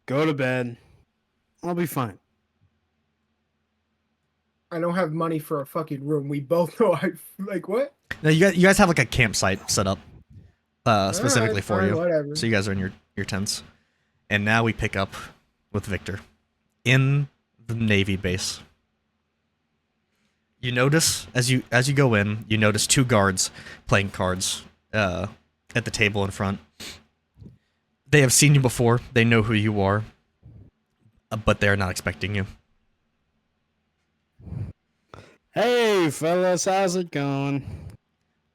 Go to bed. I'll be fine. I don't have money for a fucking room. We both know I like what? now you guys have like a campsite set up specifically Alright, for fine, you. Whatever. So you guys are in your tents. And now we pick up with Victor in the Navy base. You notice as you go in, you notice two guards playing cards at the table in front. They have seen you before. They know who you are, but they're not expecting you. Hey, fellas, how's it going?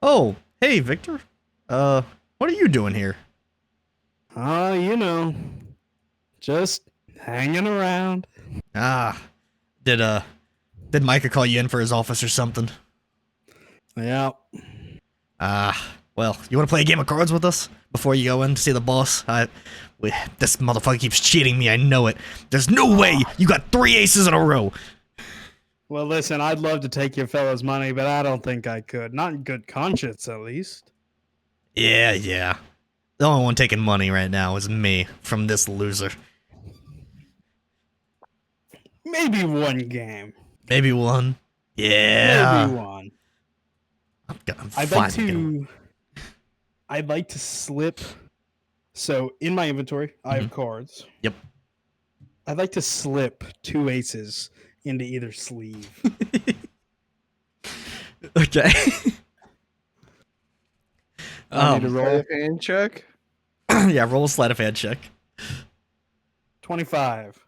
Oh, hey, Victor. What are you doing here? Just hanging around. Ah, did Micah call you in for his office or something? Yeah. Well, you want to play a game of cards with us before you go in to see the boss? This motherfucker keeps cheating me. I know it. There's no way you got 3 aces in a row. Well, listen, I'd love to take your fellas' money, but I don't think I could. Not in good conscience, at least. Yeah. The only one taking money right now is me from this loser. Maybe one game. Maybe one. Yeah. Maybe one. I'm I'd fine like taking- to. I'd like to slip So in my inventory, I have cards. Yep. I'd like to slip 2 aces into either sleeve. Okay. I need to roll Sleight of hand check. Yeah, roll a sleight of hand check. 25.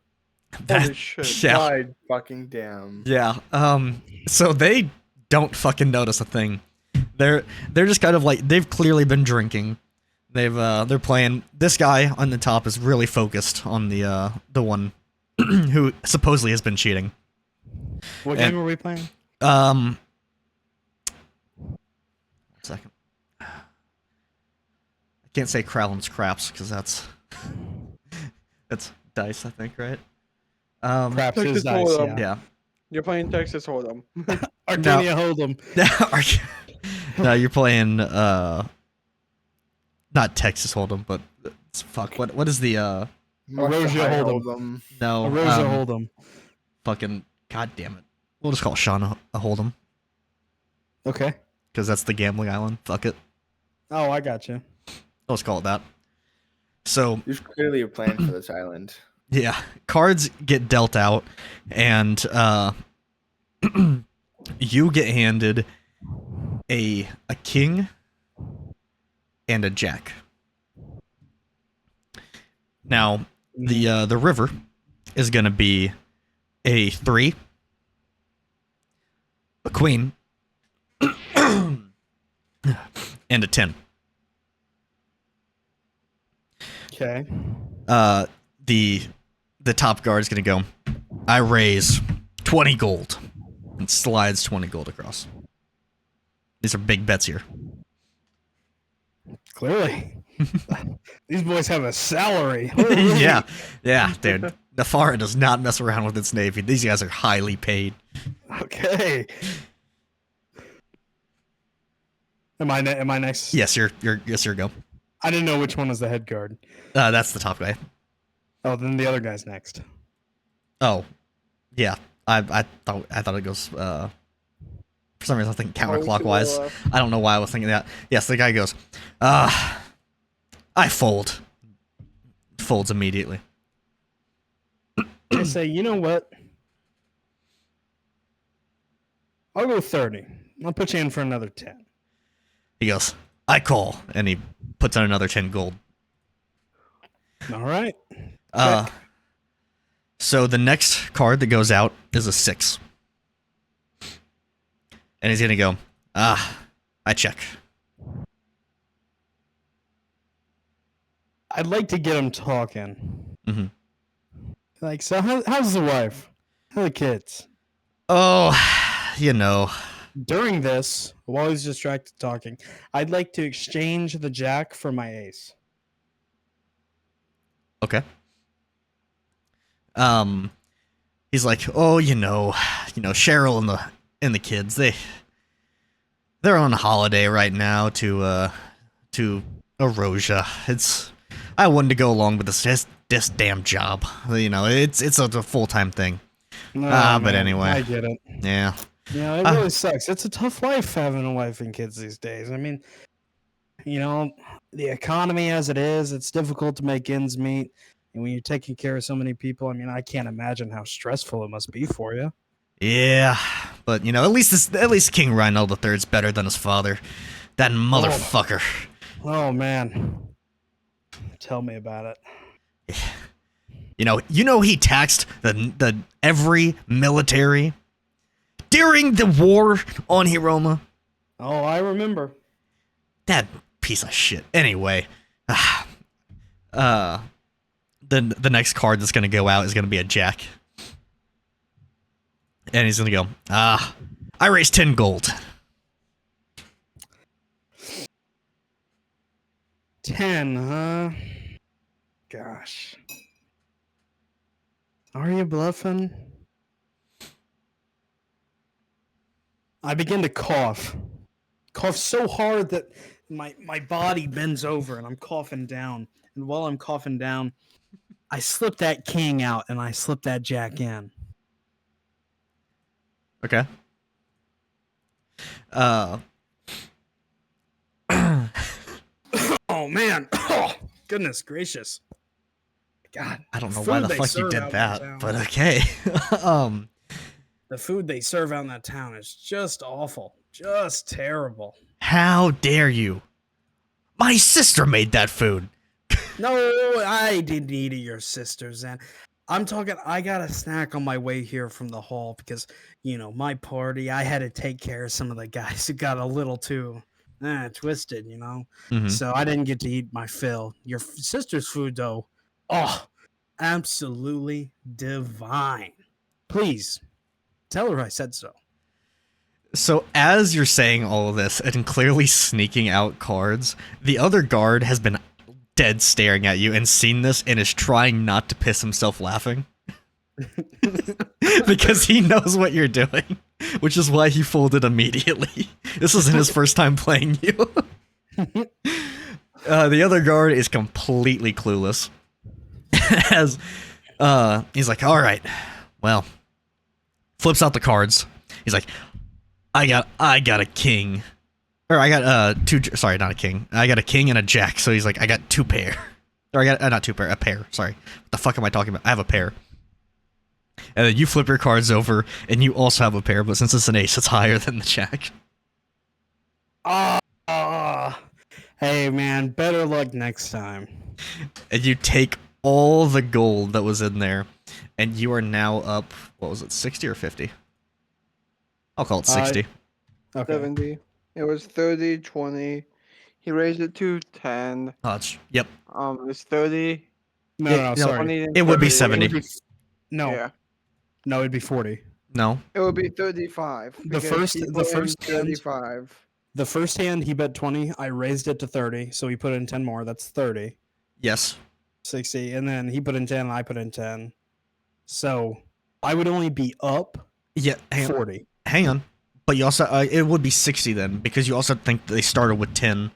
Holy shit. Yeah. God fucking damn. Yeah. So they don't fucking notice a thing. They're just kind of like, they've clearly been drinking. They're playing. This guy on the top is really focused on the one who supposedly has been cheating. What And- game are we playing? 1 second. I can't say Crowlin's Craps because that's dice, I think, right? Craps is Texas dice, Hold'em. yeah. Yeah. You're playing Texas Hold'em. Arconia Hold'em. No, you're playing not Texas Hold'em, but fuck. What is the Erosia Hold'em. Hold'em. no Erosia Hold'em. fucking god damn it. We'll just call Sean a Hold'em Okay. because that's the gambling island. Fuck it. Oh, I got you. Let's call it that. So There's clearly a plan for this island. yeah, cards get dealt out, and you get handed a king and a jack. Now the river is gonna be a 3, a queen, and a 10. Okay. The top guard is gonna go, I raise 20 gold, and slides 20 gold across. These are big bets here. Clearly. These boys have a salary. Yeah, dude. Nefara does not mess around with its navy. These guys are highly paid. Okay. Am I next? Yes, you're go. I didn't know which one was the head guard. That's the top guy. Oh, then the other guy's next. Oh, yeah. I thought it goes. For some reason, I think counterclockwise. I don't know why I was thinking that. Yes, the guy goes. I fold. Folds immediately. I say, you know what? I'll go 30. I'll put you in for another 10. He goes, I call, and he puts on another 10 gold. All right. So the next card that goes out is a 6. And he's gonna go, I check. I'd like to get him talking. Mm-hmm. Like, so how's the wife? How are the kids? Oh, you know. During this, while he's distracted talking, I'd like to exchange the jack for my ace. Okay. He's like, oh, you know, Cheryl and the kids, they're on a holiday right now to Erosia. I wanted to go along with this damn job. You know, it's a full-time thing. No, but man, anyway. I get it. Yeah. Yeah, it really sucks. It's a tough life having a wife and kids these days. I mean, you know, the economy as it is, it's difficult to make ends meet. And when you're taking care of so many people, I mean, I can't imagine how stressful it must be for you. Yeah, but you know, at least King Rhino III's better than his father. That motherfucker. Oh man. Tell me about it. You know he taxed the every military during the war on Hiroma. Oh, I remember. That piece of shit. Anyway, the next card that's gonna go out is gonna be a jack, and he's gonna go. I raised 10 gold. 10, huh? Gosh. Are you bluffing? I begin to cough. Cough so hard that my body bends over and I'm coughing down. And while I'm coughing down, I slip that king out and I slip that jack in. Okay. Oh man. Goodness gracious. God. I don't know why the food they fuck you serve did out in that, town. but okay. um, The food they serve out in that town is just awful. Just terrible. how dare you? My sister made that food. No, I didn't eat at your sister's, and I'm talking. I got a snack on my way here from the hall because my party. I had to take care of some of the guys who got a little too twisted, Mhm. So I didn't get to eat my fill. Your sister's food, though, oh, absolutely divine. Please tell her I said so. So as you're saying all of this and clearly sneaking out cards, the other guard has been dead staring at you and seen this and is trying not to piss himself laughing. Because he knows what you're doing, which is why he folded immediately. This isn't his first time playing you. The other guard is completely clueless. As he's like, all right, well, flips out the cards. He's like, I got a king, or I got two. Sorry, not a king. I got a king and a jack. So he's like, I got two pair, or I got not two pair, a pair. Sorry, what the fuck am I talking about? I have a pair. And then you flip your cards over, and you also have a pair. But since it's an ace, it's higher than the jack. Hey man, better luck next time. And you take all the gold that was in there, and you are now up. What was it, 60 or 50? I'll call it 60. Okay. 70. It was 30, 20. He raised it to 10. Oh, yep. It's 30. No, no, sorry. 20 and It would be 30. 70. No, Yeah. no, it'd be 40. No. It would be 35. The because first- he the put in first hand- 35. The first hand he bet 20. I raised it to 30, so he put in 10 more. That's 30, Yes. 60, and then he put in 10. And I put in 10. So I would only be up Yeah. Hang 40. But you also it would be 60 then, because you also think they started with 10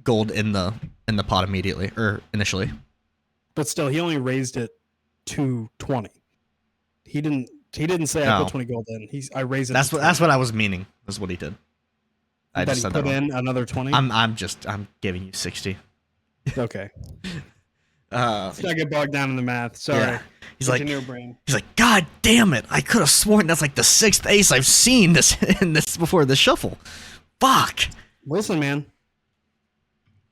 gold in the pot immediately or initially. But still, he only raised it to 20. He didn't say I No. put 20 gold in. I raised it. That's to what 20. I was meaning. Is what he did. I That just he said put that wrong. in another 20. I'm giving you 60. Okay. Uh, Let's not get bogged down in the math. Sorry. yeah. He's like, Continue, brain. God damn it! I could have sworn that's like the 6th ace I've seen this in this before the shuffle. Fuck. Listen, man.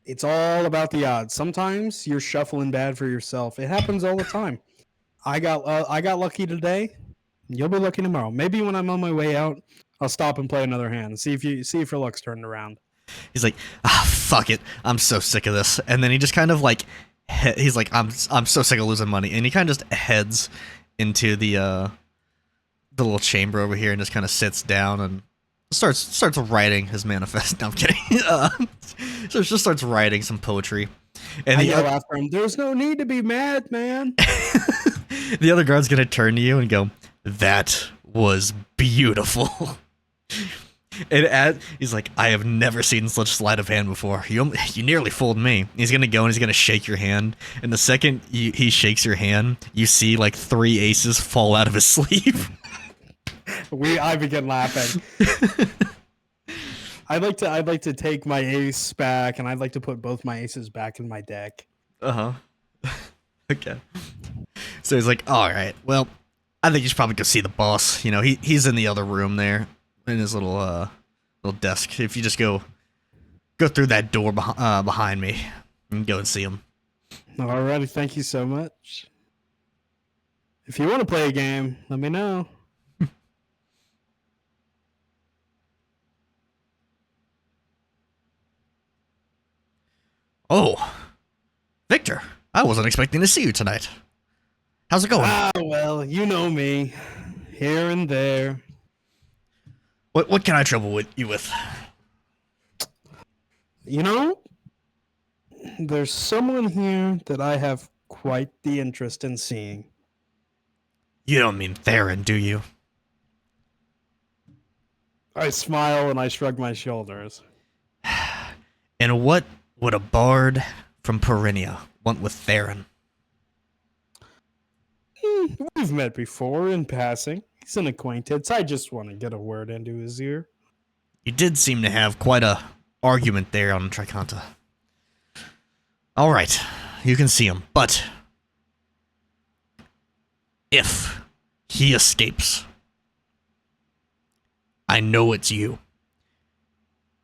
It's all about the odds. Sometimes you're shuffling bad for yourself. It happens all the time. I got lucky today. You'll be lucky tomorrow. Maybe when I'm on my way out, I'll stop and play another hand. See if your luck's turned around. He's like, fuck it. I'm so sick of this. And then he just kind of like, he's like, I'm so sick of losing money. And he kind of just heads into the little chamber over here and just kind of sits down and starts writing his manifest. No, I'm kidding. So it just starts writing some poetry. And I yell after him, there's no need to be mad, man. the other guard's gonna turn to you and go, that was beautiful. And he's like, I have never seen such sleight of hand before. You nearly fooled me. He's gonna go and he's gonna shake your hand. And the second he shakes your hand, you see like 3 aces fall out of his sleeve. I begin laughing. I'd like to take my ace back, and I'd like to put both my aces back in my deck. Okay. So he's like, all right, well, I think you should probably go see the boss. You know, he's in the other room there, in his little desk. If you just go through that door behind me, and go and see him. Alrighty, thank you so much. If you want to play a game, let me know. Oh, Victor, I wasn't expecting to see you tonight. How's it going? Well, you know me. Here and there. What can I trouble you with? You know, there's someone here that I have quite the interest in seeing. You don't mean Tharin, do you? I smile and I shrug my shoulders. And what would a bard from Perinia want with Tharin? We've met before in passing. He's an acquaintance. I just want to get a word into his ear. You did seem to have quite a argument there on Tricanta. Alright, you can see him, but if he escapes, I know it's you.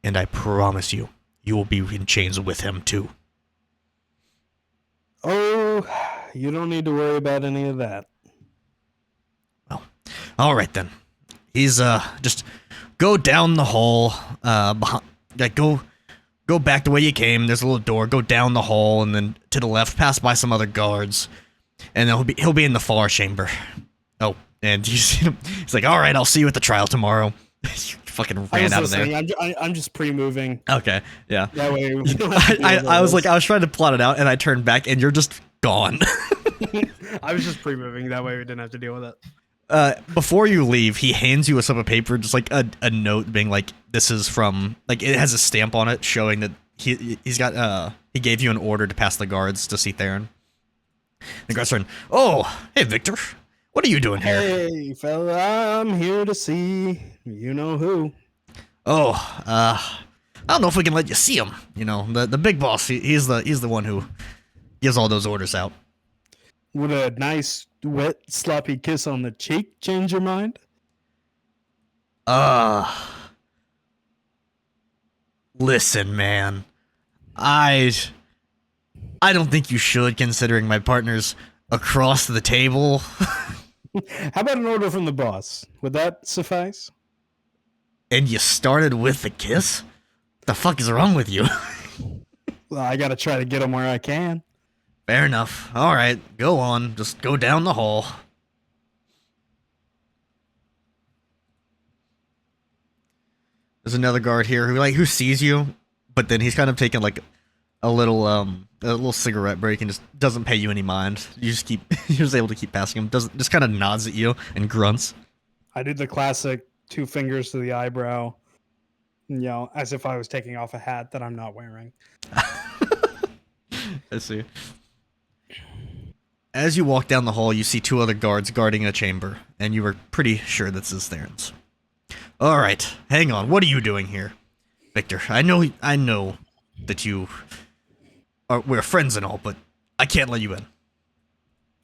And I promise you, you will be in chains with him too. Oh, you don't need to worry about any of that. Well, alright then. He's, just go down the hall, go back the way you came, there's a little door, go down the hall, and then to the left, pass by some other guards, and then he'll be in the far chamber. Oh, and he's like, alright, I'll see you at the trial tomorrow. You fucking ran out of there. I'm just pre-moving. Okay, yeah. That way we don't have to deal with I was this. like, I was trying to plot it out, and I turned back, and you're just gone. I was just pre-moving. That way we didn't have to deal with it. Before you leave, he hands you a slip of paper, just like a note being like, this is from, like, it has a stamp on it showing that he gave you an order to pass the guards to see Tharin. The guards turn, oh, hey, Victor. What are you doing here? Hey, fella, I'm here to see you know who. Oh, I don't know if we can let you see him. You know, the big boss, he's the one who gives all those orders out. Would a nice, wet, sloppy kiss on the cheek change your mind? Listen, man. I don't think you should, considering my partner's across the table. How about an order from the boss? Would that suffice? And you started with the kiss? The fuck is wrong with you? Well, I gotta try to get him where I can. Fair enough. Alright, go on. Just go down the hall. There's another guard here who sees you, but then he's kind of taking like a little cigarette break and just doesn't pay you any mind. You're just able to keep passing him. Just kind of nods at you and grunts. I did the classic 2 fingers to the eyebrow, as if I was taking off a hat that I'm not wearing. I see. As you walk down the hall, you see 2 other guards guarding a chamber, and you were pretty sure this is Tharin's. Alright, hang on. What are you doing here? Victor, I know that we're friends and all, but I can't let you in.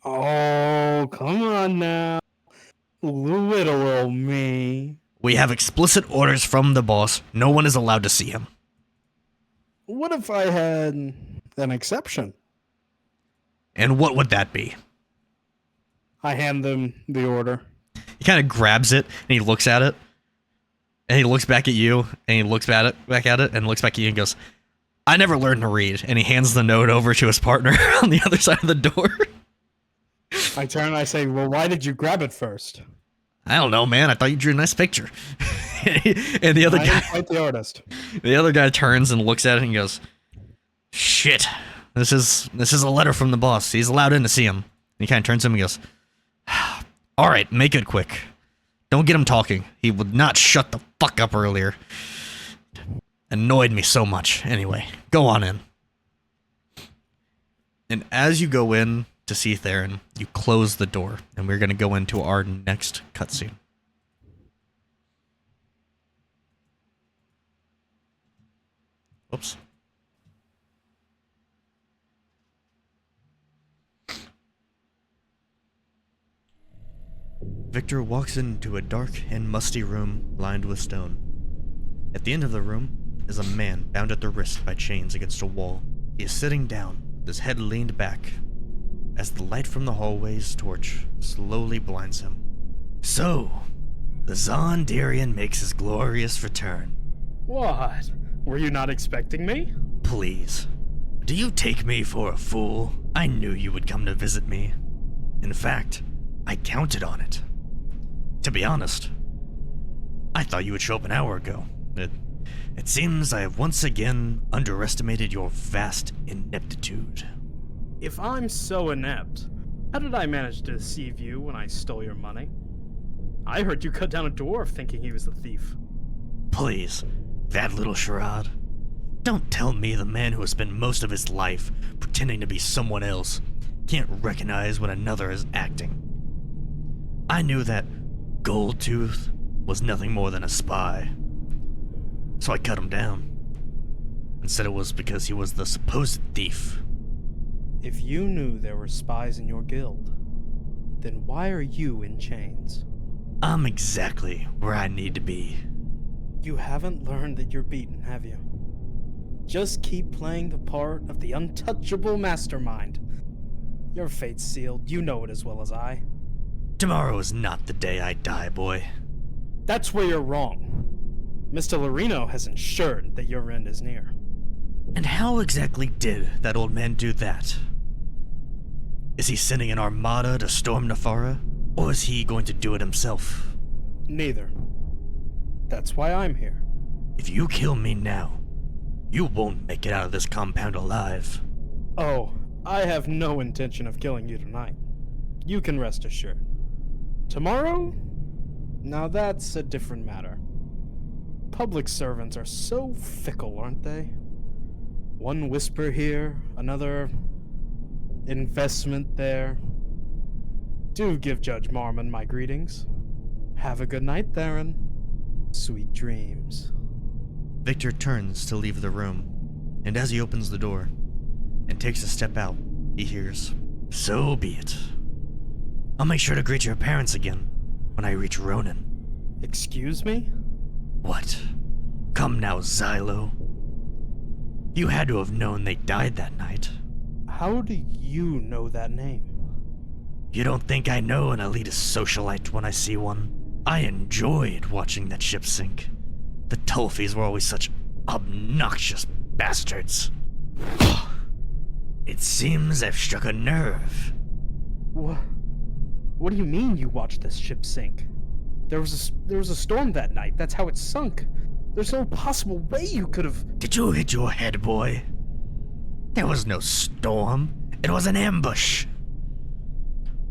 Oh, come on now. Little old me. We have explicit orders from the boss. No one is allowed to see him. What if I had an exception? And what would that be? I hand them the order. He kind of grabs it, and he looks at it, and he looks back at you, and he looks back at it, and looks back at you and goes, I never learned to read. And he hands the note over to his partner on the other side of the door. I turn and I say, well, why did you grab it first? I don't know, man. I thought you drew a nice picture. And the other I guy, am quite the artist. the other guy turns and looks at it and goes, shit, this is a letter from the boss. He's allowed in to see him. And he kind of turns to him and goes, all right, make it quick. Don't get him talking. He would not shut the fuck up earlier. Annoyed me so much. Anyway, go on in. And as you go in to see Tharin, you close the door, and we're going to go into our next cutscene. Oops. Victor walks into a dark and musty room lined with stone. At the end of the room is a man bound at the wrist by chains against a wall. He is sitting down, with his head leaned back, as the light from the hallway's torch slowly blinds him. So, the Zondarian makes his glorious return. What? Were you not expecting me? Please, do you take me for a fool? I knew you would come to visit me. In fact, I counted on it. To be honest, I thought you would show up an hour ago. It seems I have once again underestimated your vast ineptitude. If I'm so inept, how did I manage to deceive you when I stole your money? I heard you cut down a dwarf thinking he was the thief. Please, that little charade. Don't tell me the man who has spent most of his life pretending to be someone else can't recognize when another is acting. I knew that Goldtooth was nothing more than a spy. So I cut him down, and said it was because he was the supposed thief If you knew there were spies in your guild, then why are you in chains? I'm exactly where I need to be. You haven't learned that you're beaten, have you? Just keep playing the part of the untouchable mastermind. Your fate's sealed, you know it as well as I. Tomorrow is not the day I die, boy. That's where you're wrong. Mr. Lorino has ensured that your end is near. And how exactly did that old man do that? Is he sending an armada to storm Nefara? Or is he going to do it himself? Neither. That's why I'm here. If you kill me now, you won't make it out of this compound alive. Oh, I have no intention of killing you tonight. You can rest assured. Tomorrow? Now that's a different matter. Public servants are so fickle, aren't they? One whisper here, another investment there. Do give Judge Marmon my greetings. Have a good night, Tharin. Sweet dreams. Victor turns to leave the room, and as he opens the door and takes a step out, he hears, "So be it. I'll make sure to greet your parents again when I reach Ronin." Excuse me? What? Come now, Xylo. You had to have known they died that night. How do you know that name? You don't think I know an elitist socialite when I see one? I enjoyed watching that ship sink. The Tulfies were always such obnoxious bastards. It seems I've struck a nerve. What do you mean you watched this ship sink? There was a storm that night. That's how it sunk. There's no possible way you could have. Did you hit your head, boy? There was no storm. It was an ambush.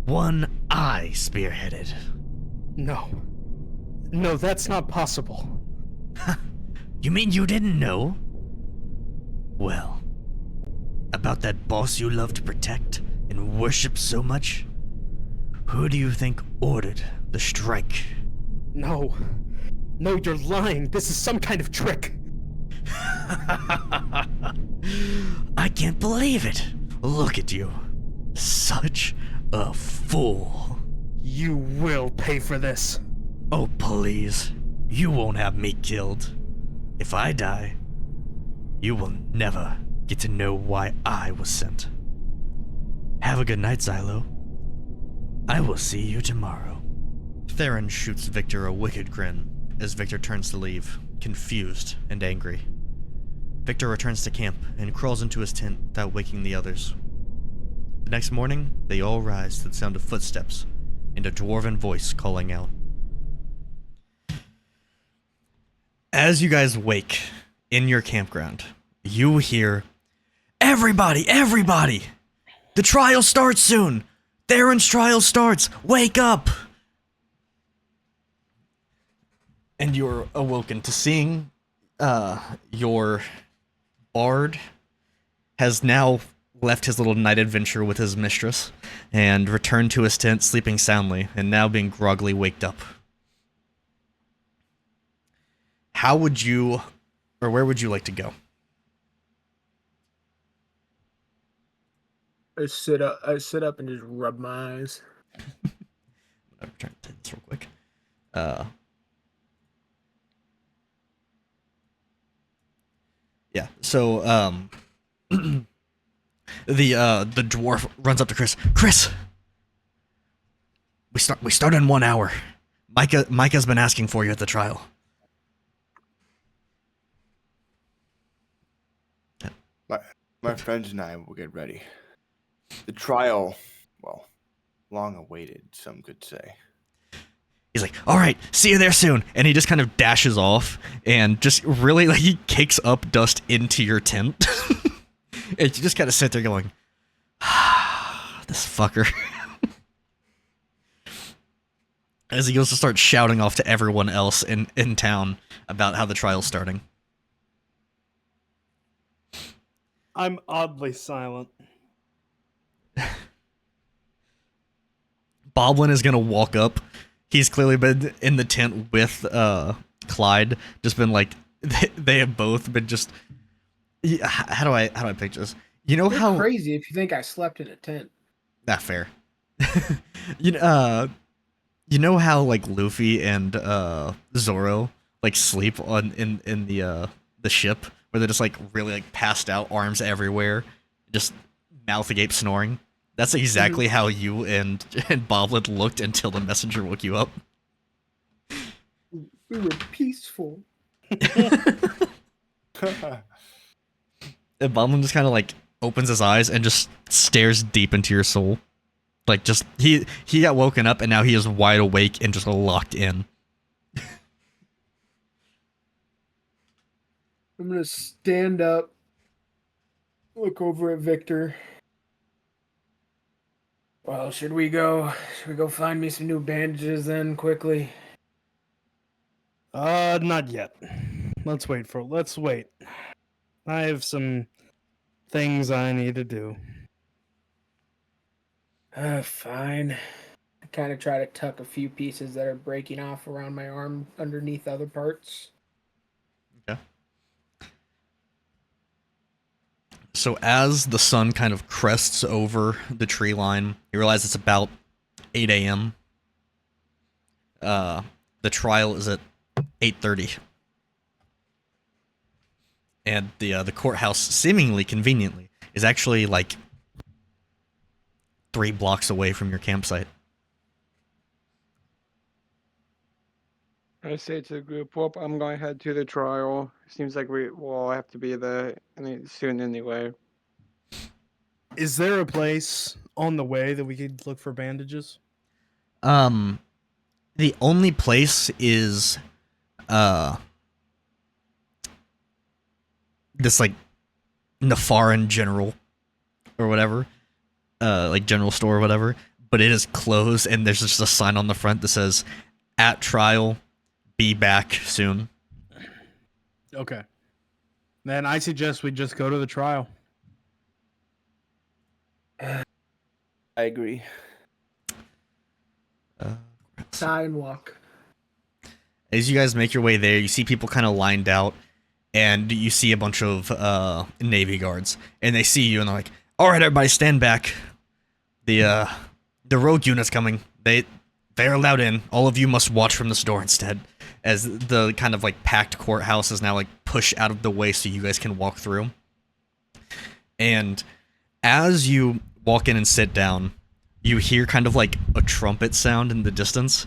One I spearheaded. No. No, that's not possible. You mean you didn't know? Well, about that boss you love to protect and worship so much? Who do you think ordered the strike? No. No, you're lying. This is some kind of trick. I can't believe it. Look at you. Such a fool. You will pay for this. Oh, please. You won't have me killed. If I die, you will never get to know why I was sent. Have a good night, Xylo. I will see you tomorrow. Tharin shoots Victor a wicked grin as Victor turns to leave, confused and angry. Victor returns to camp and crawls into his tent without waking the others. The next morning, they all rise to the sound of footsteps and a dwarven voice calling out. As you guys wake in your campground, you hear, "Everybody, everybody! The trial starts soon! Tharin's trial starts! Wake up!" And you're awoken to seeing your bard has now left his little night adventure with his mistress and returned to his tent sleeping soundly and now being groggily waked up. How would you, or where would you like to go? I sit up and just rub my eyes. I'm trying to take this real quick. Yeah, so the dwarf runs up to Chris. Chris, we start in 1 hour. Micah's been asking for you at the trial. My friends and I will get ready. The trial, well, long awaited, some could say. He's like, "All right, see you there soon," and he just kind of dashes off and just really like he kicks up dust into your tent. And you just kind of sit there going, "This fucker." As he goes to start shouting off to everyone else in town about how the trial's starting. I'm oddly silent. Boblin is gonna walk up. He's clearly been in the tent with Clyde. Just been like they have both been just. How do I picture this? You know You're how crazy if you think I slept in a tent. Not fair. you know, you know how like Luffy and Zoro like sleep on in the ship where they're just like really like passed out, arms everywhere, just mouth agape snoring. That's exactly how you and Boblin looked until the messenger woke you up. We were peaceful. And Boblin just kind of like opens his eyes and just stares deep into your soul. Like just he got woken up and now he is wide awake and just locked in. I'm gonna stand up, look over at Victor. Well, should we go? Should we go find me some new bandages then, quickly? Not yet. Let's wait. I have some things I need to do. Fine. I kind of try to tuck a few pieces that are breaking off around my arm underneath other parts. Okay. So as the sun kind of crests over the tree line, you realize it's about 8 a.m. The trial is at 8:30. And the courthouse, seemingly conveniently, is actually like 3 blocks away from your campsite. I say to the group, well, I'm going to head to the trial. Seems like we will all have to be there soon anyway. Is there a place on the way that we could look for bandages? The only place is this like Nafaran general or whatever. Like general store or whatever, but it is closed and there's just a sign on the front that says at trial, be back soon. Okay. Then I suggest we just go to the trial. I agree. Sigh and walk. As you guys make your way there, you see people kind of lined out, and you see a bunch of Navy guards, and they see you, and they're like, "All right, everybody, stand back. The rogue unit's coming. They're allowed in. All of you must watch from this door instead." As the kind of like packed courthouse is now like pushed out of the way so you guys can walk through. And as you walk in and sit down, you hear kind of like a trumpet sound in the distance,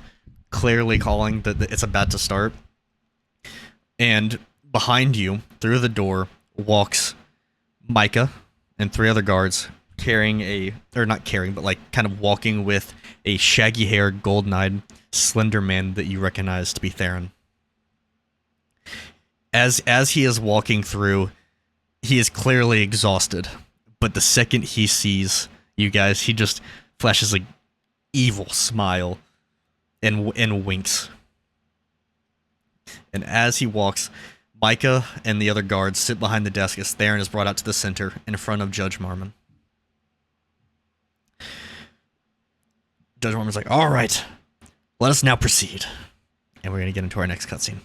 clearly calling that it's about to start. And behind you, through the door, walks Micah and 3 other guards carrying not carrying, but like kind of walking with a shaggy-haired, golden-eyed, slender man that you recognize to be Tharin. As he is walking through, he is clearly exhausted, but the second he sees you guys, he just flashes an evil smile and winks. And as he walks, Micah and the other guards sit behind the desk as Tharin is brought out to the center in front of Judge Marmon. Judge Marmon's like, "All right, let us now proceed." And we're going to get into our next cutscene.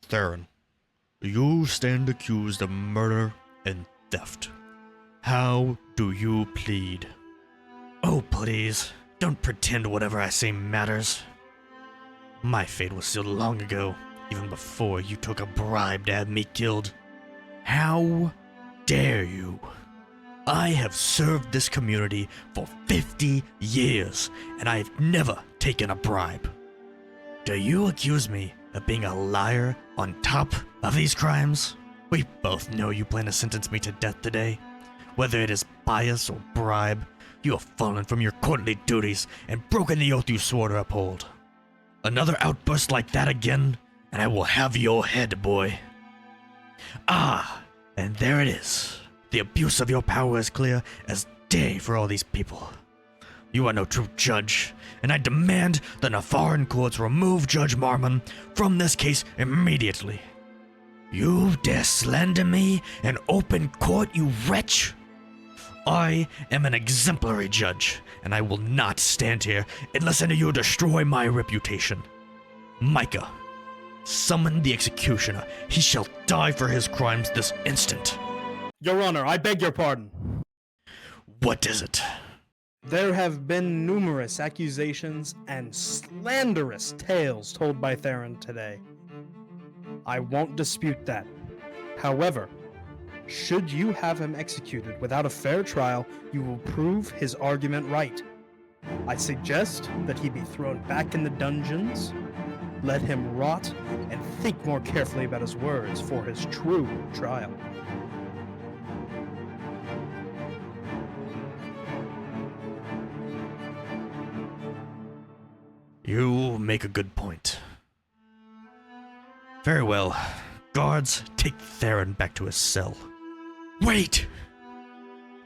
Tharin, you stand accused of murder and theft. How do you plead? Oh, please, don't pretend whatever I say matters. My fate was sealed long ago, even before you took a bribe to have me killed. How dare you? I have served this community for 50 years, and I have never taken a bribe. Do you accuse me of being a liar on top of these crimes? We both know you plan to sentence me to death today. Whether it is bias or bribe, you have fallen from your courtly duties and broken the oath you swore to uphold. Another outburst like that again, and I will have your head, boy. Ah, and there it is. The abuse of your power is clear as day for all these people. You are no true judge, and I demand the Nafaran courts remove Judge Marmon from this case immediately. You dare slander me in open court, you wretch? I am an exemplary judge, and I will not stand here and listen to you destroy my reputation. Micah, summon the executioner. He shall die for his crimes this instant. Your Honor, I beg your pardon. What is it? There have been numerous accusations and slanderous tales told by Tharin today. I won't dispute that. However, should you have him executed without a fair trial, you will prove his argument right. I suggest that he be thrown back in the dungeons, let him rot, and think more carefully about his words for his true trial. You make a good point. Very well. Guards, take Tharin back to his cell. Wait!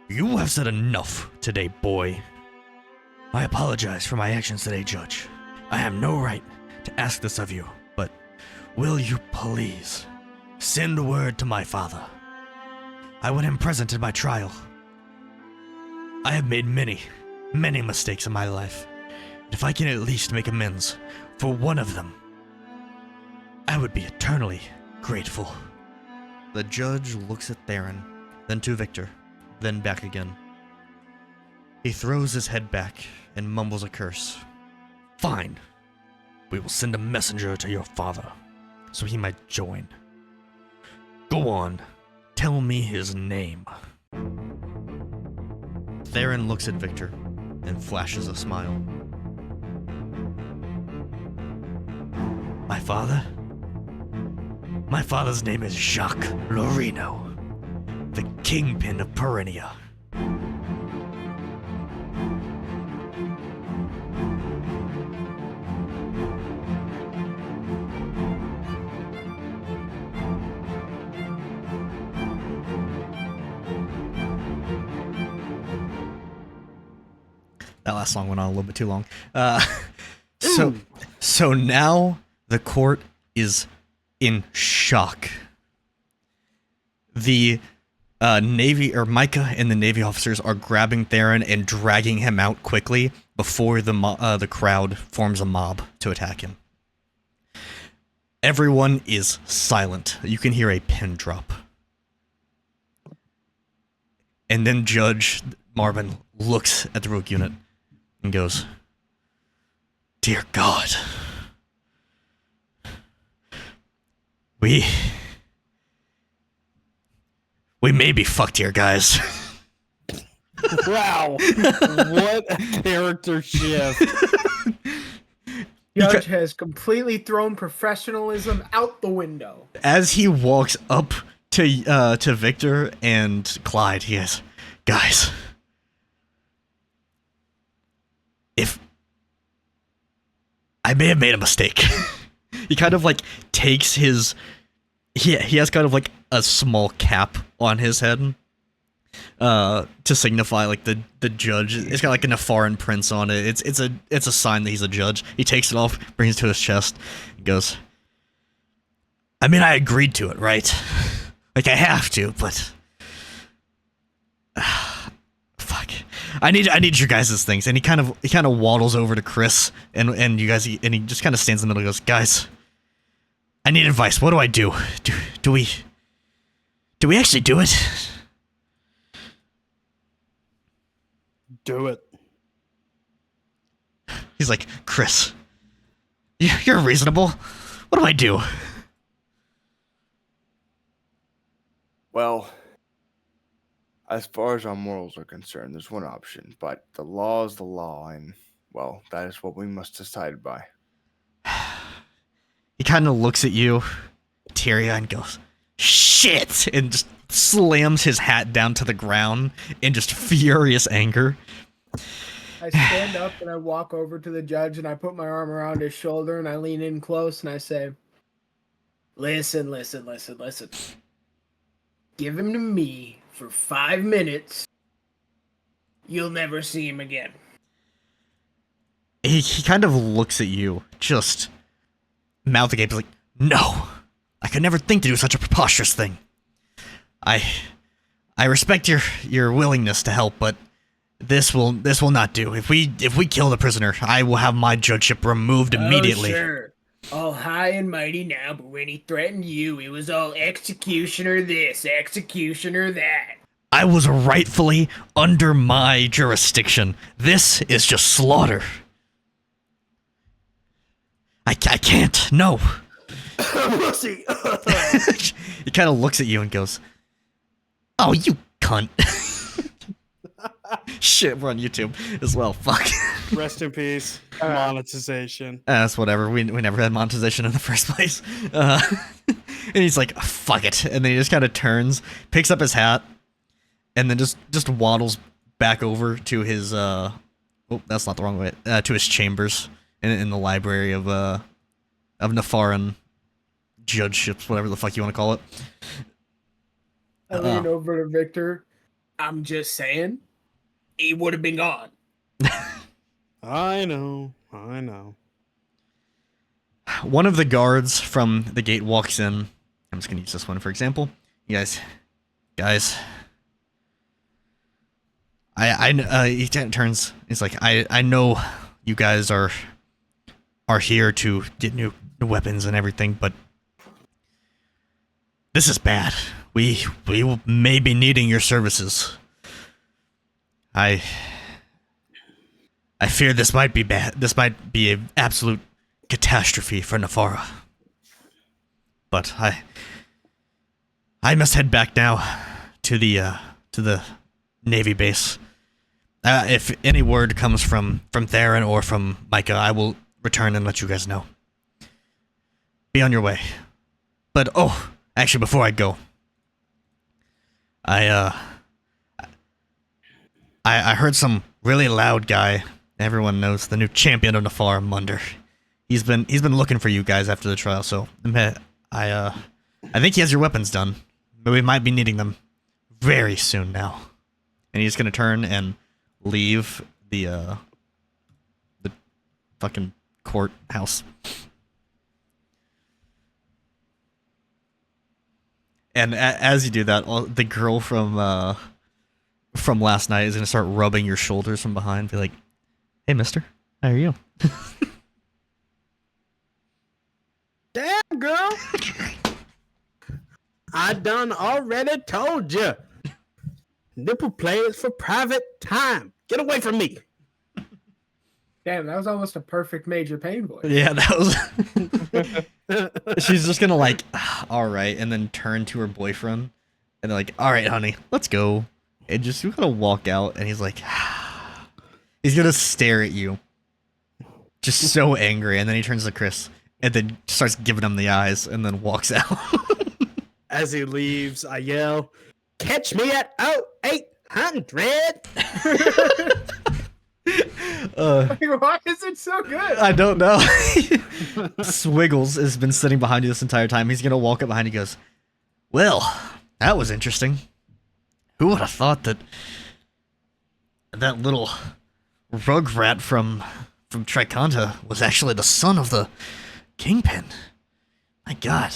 You have said enough today, boy. I apologize for my actions today, Judge. I have no right to ask this of you, but will you please send word to my father? I want him present in my trial. I have made many, many mistakes in my life. If I can at least make amends for one of them, I would be eternally grateful. The judge looks at Tharin, then to Victor, then back again. He throws his head back and mumbles a curse. Fine. We will send a messenger to your father, so he might join. Go on, tell me his name. Tharin looks at Victor and flashes a smile. My father? My father's name is Jacques Lorino, the kingpin of Perennia. That last song went on a little bit too long. So now the court is in shock. The Navy, or Micah and the Navy officers are grabbing Tharin and dragging him out quickly before the crowd forms a mob to attack him. Everyone is silent. You can hear a pin drop. And then Judge Marvin looks at the rogue unit and goes, "Dear God. We may be fucked here, guys." Wow. What a character shift. Judge has completely thrown professionalism out the window. As he walks up to Victor and Clyde, he goes, "Guys, if I may have made a mistake." He kind of like takes his he has kind of like a small cap on his head to signify like the judge. It's got like a Nefarin prince on it. It's a sign that he's a judge. He takes it off, brings it to his chest, and goes, "I mean, I agreed to it, right? Like I have to, but fuck. I need your guys' things." And he kind of waddles over to Chris and you guys, and he just kind of stands in the middle and goes, "Guys, I need advice. What do I do? Do we actually do it?" Do it. He's like, "Chris, you're reasonable. What do I do?" Well, as far as our morals are concerned, there's one option, but the law is the law, and, well, that is what we must decide by. He kind of looks at you, teary-eyed, and goes, "Shit!" and just slams his hat down to the ground in just furious anger. I stand up and I walk over to the judge and I put my arm around his shoulder and I lean in close and I say, listen. Give him to me for 5 minutes. You'll never see him again." He kind of looks at you, just mouth agape, like, "No, I could never think to do such a preposterous thing. I respect your willingness to help, but this will not do. If we kill the prisoner, I will have my judgeship removed immediately." Oh, sure. All high and mighty now, but when he threatened you, it was all executioner this, executioner that. I was rightfully under my jurisdiction. This is just slaughter. I can't. No. Pussy. He kind of looks at you and goes, "Oh, you cunt." Shit, we're on YouTube as well. Fuck. Rest in peace. Monetization. That's whatever. We never had monetization in the first place. And he's like, "Fuck it," and then he just kind of turns, picks up his hat, and then just waddles back over to his oh, that's not the wrong way. To his chambers in the library of Nefaran judgeships, whatever the fuck you want to call it. I lean over to Victor. I'm just saying, he would have been gone. I know. One of the guards from the gate walks in. I'm just gonna use this one for example. You guys. He turns. He's like, I know you guys are here to get new weapons and everything, but this is bad. We may be needing your services. I fear this might be bad. This might be an absolute catastrophe for Nefara. But I must head back now to the Navy base. If any word comes from Tharin or from Micah, I will return and let you guys know. Be on your way. But actually, before I go, I heard some really loud guy. Everyone knows the new champion of Nefar, Munder. He's been looking for you guys after the trial. So I think he has your weapons done, but we might be needing them very soon now. And he's gonna turn and leave the fucking courthouse. And as you do that, the girl from last night is gonna start rubbing your shoulders from behind, be like, "Hey, mister, how are you?" Damn, girl. I done already told you. Nipple play is for private time. Get away from me. Damn, that was almost a perfect Major Pain voice. Yeah, that was. She's just gonna like, all right, and then turn to her boyfriend, and they're like, "All right, honey, let's go," and just gonna walk out, and he's like, he's gonna stare at you, just so angry, and then he turns to Chris, and then starts giving him the eyes, and then walks out. As he leaves, I yell, "Catch me at 0800." Why is it so good? I don't know. Swiggles has been sitting behind you this entire time. He's gonna walk up behind you and goes, "Well, that was interesting. Who would have thought that little rugrat from Triconta was actually the son of the Kingpin? My God.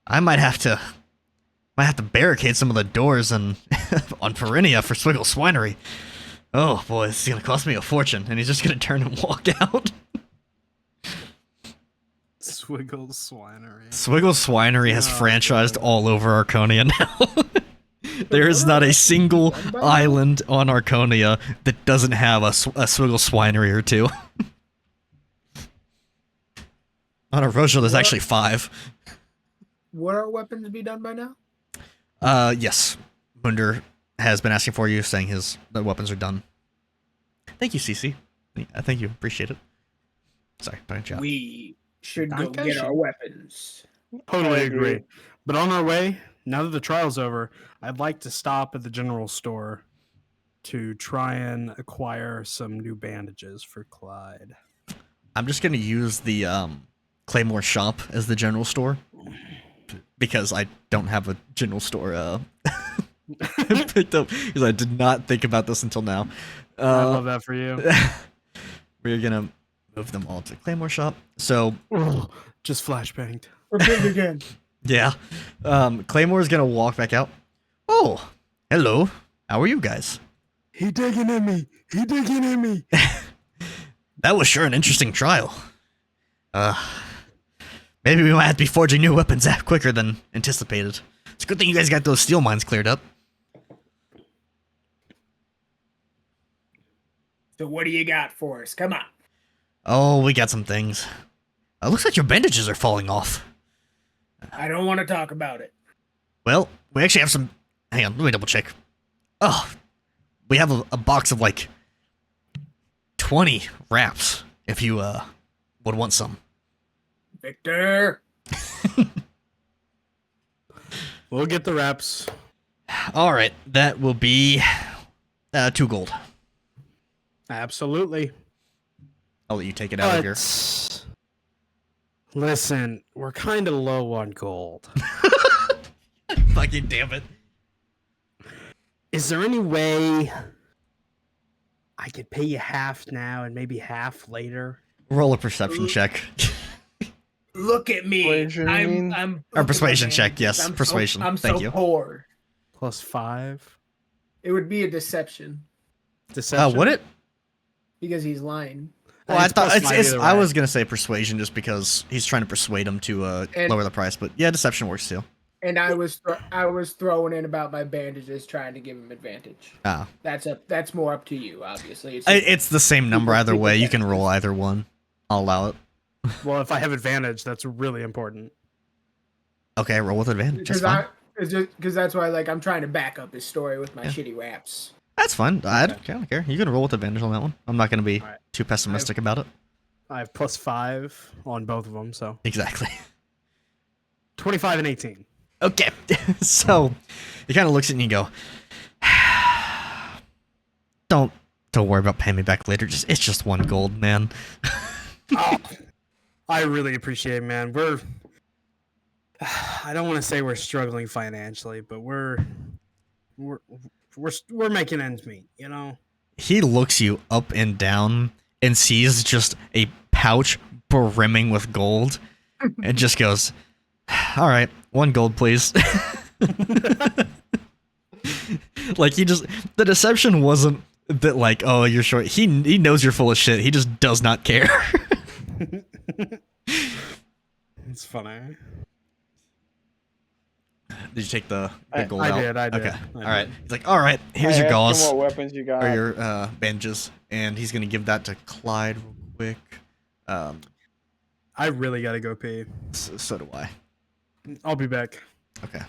I might have to barricade some of the doors on Perinia for Swiggles Swinery. Oh boy, this is gonna cost me a fortune," and he's just gonna turn and walk out. Swiggles Swinery. Swiggles Swinery has franchised all over Arconia now. There is not a single island on Arconia that doesn't have a Swiggles Swinery or two. On Arrojo, there's actually 5. Would our weapons be done by now? Yes. Munder has been asking for you, saying the weapons are done. Thank you, CC. Thank you. Appreciate it. Sorry, don't chat. We should go get our weapons. Totally agree. But on our way, now that the trial's over, I'd like to stop at the general store to try and acquire some new bandages for Clyde. I'm just gonna use the Claymore shop as the general store because I don't have a general store picked up because I did not think about this until now. I love that for you. We're gonna move them all to Claymore shop. So just flashbanged. We're big again. Yeah. Claymore's gonna walk back out. "Oh, hello. How are you guys?" He digging in me. He digging in me. That was sure an interesting trial. Maybe we might have to be forging new weapons quicker than anticipated. It's a good thing you guys got those steel mines cleared up. So what do you got for us? Come on. Oh, we got some things. Looks like your bandages are falling off. I don't want to talk about it. Well, we actually have some... Hang on, let me double check. Oh, we have a box of like 20 wraps, if you would want some. Victor! We'll get the reps. Alright, that will be 2 gold. Absolutely. I'll let you take it out of here. Listen, we're kind of low on gold. Fucking damn it. Is there any way I could pay you half now and maybe half later? Roll a perception check. Look at me. Persuasion, you mean? I'm Or persuasion man. check, yes. I'm Persuasion. I'm Thank so you. poor. +5. It would be a deception Deception. Would it? because he's lying. Well, I It's thought +5 it's either I way. was gonna say persuasion just because he's trying to persuade him to And- lower the price, but yeah, deception works too. And I was throwing in about my bandages, trying to give him advantage. Ah, That's more up to you, obviously. it's the same number either people way. You get can it. roll either one. I'll allow it. Well, if I have advantage, that's really important. Okay, roll with advantage. That's because fine. because that's why I'm trying to back up his story with my Yeah. shitty raps. That's fine. I don't care. You can roll with advantage on that one. I'm not gonna be Alright. too pessimistic about it. I have +5 on both of them, so Exactly. 25 and 18. Okay, so he kind of looks at you and you go, don't worry about paying me back later. It's just 1 gold, man. Oh, I really appreciate it, man. I don't want to say we're struggling financially, but we're making ends meet, you know? He looks you up and down and sees just a pouch brimming with gold and just goes, all right, 1 gold, please. Like, the deception wasn't that, like, oh, you're short. He knows you're full of shit. He just does not care. It's funny. Did you take the I gold out? I did. Okay. I All right. did. He's like, all right, here's your Hey, ask him gauze. What weapons you got? Or your bandages. And he's going to give that to Clyde real quick. I really gotta go pee. So do I. I'll be back. Okay.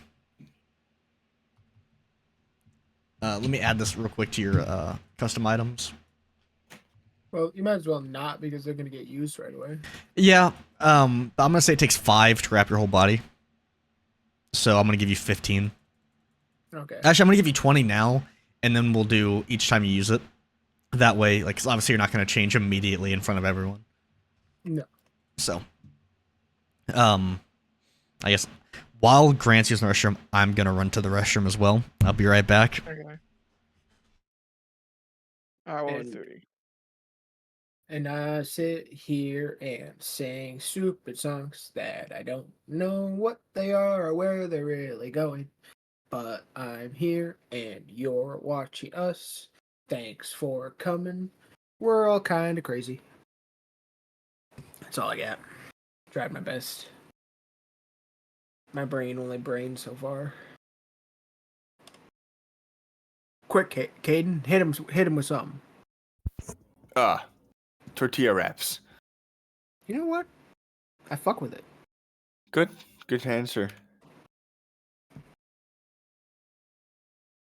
Let me add this real quick to your custom items. Well, you might as well not because they're gonna get used right away. Yeah. I'm gonna say it takes 5 to wrap your whole body. So I'm gonna give you 15. Okay. Actually, I'm gonna give you 20 now, and then we'll do each time you use it. That way, like, 'cause obviously you're not gonna change immediately in front of everyone. No. So, I guess while Grant's using the restroom, I'm gonna run to the restroom as well. I'll be right back. Okay. I want And- 30. And I sit here and sing stupid songs that I don't know what they are or where they're really going. But I'm here and you're watching us. Thanks for coming. We're all kind of crazy. That's all I got. Tried my best. My brain only brains so far. Quick, Caden, hit him with something. Tortilla wraps. You know what? I fuck with it. Good answer.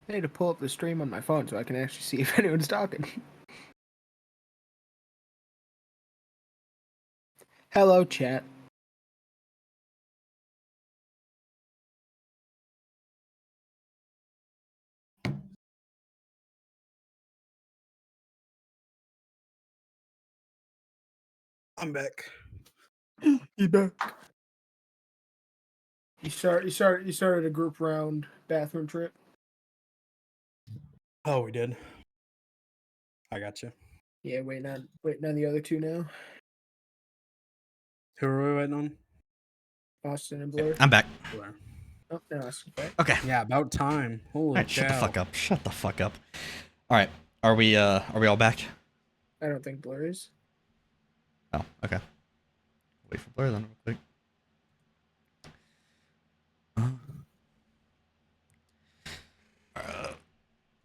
I need to pull up the stream on my phone so I can actually see if anyone's talking. Hello, chat. I'm back. You back? You started a group round bathroom trip. Oh, we did. I got you. Yeah, waiting on the other two now. Who are we waiting on? Austin and Blur. I'm back. Blair. Oh, no, Austin's back. Okay. Yeah, about time. Holy All right, shut the cow. fuck up. Shut the fuck up. All right. Are we all back? I don't think Blur is. Oh, okay. Wait for Blur then real quick.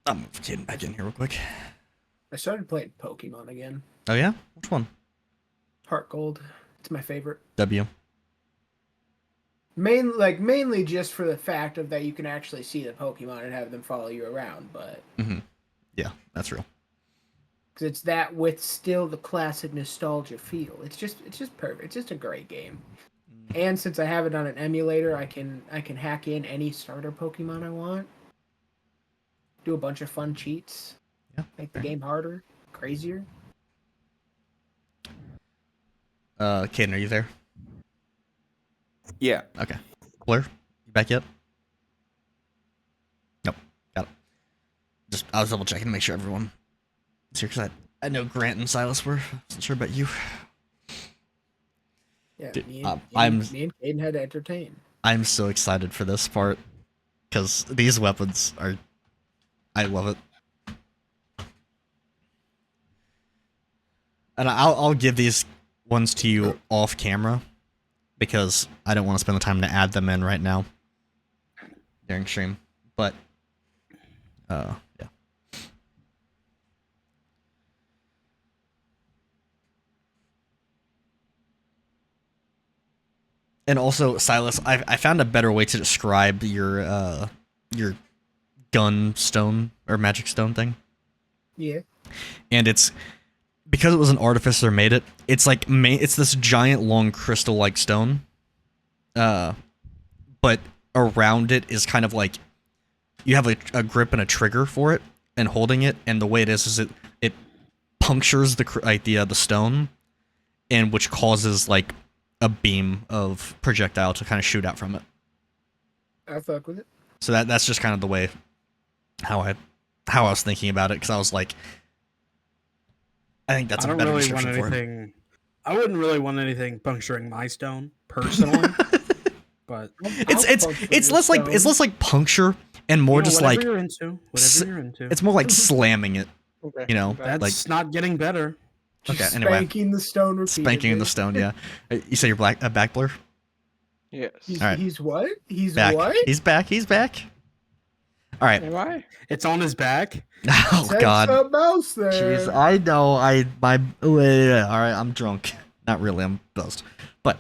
I'm getting back in here real quick. I started playing Pokemon again. Oh yeah? Which one? Heart Gold. It's my favorite. W. Mainly just for the fact of that you can actually see the Pokemon and have them follow you around, but Yeah, that's real. because it's that with still the classic nostalgia feel. It's just perfect. It's just a great game. And since I have it on an emulator, I can hack in any starter Pokemon I want. Do a bunch of fun cheats. Yeah. Make the game harder, crazier. Caden, are you there? Yeah. Okay. Blair, you back yet? Nope. Got it. I was double checking to make sure everyone is here because I know Grant and Silas were. Wasn't sure about you. Yeah, Dude, me and Caden had to entertain. I'm so excited for this part because these weapons are. I love it. And I'll give these ones to you off camera because I don't want to spend the time to add them in right now during stream. But yeah. And also, Silas, I found a better way to describe your gun stone or magic stone thing. Yeah. And it's because it was an artificer made it. It's like it's this giant long crystal like stone. But around it is kind of like you have a grip and a trigger for it, and holding it, and the way it is it punctures the stone, and which causes like a beam of projectile to kind of shoot out from it. I fuck with it. So that's just kind of the way how I was thinking about it, because I was like, I think that's a better description for it. I wouldn't really want anything puncturing my stone personally, but it's less like puncture and more just like whatever you're into. It's more like slamming it. Okay. You know, That's like not getting better. Just okay. Anyway, spanking the stone repeatedly. spanking in the stone. Yeah. You say you're back, Blur? Yes. He's, All right. he's what? He's Back. what? He's back. He's back. All right. Am I? It's on his back. Oh Said God. something else there. Jeez, I know. All right, I'm drunk. Not really. I'm buzzed. But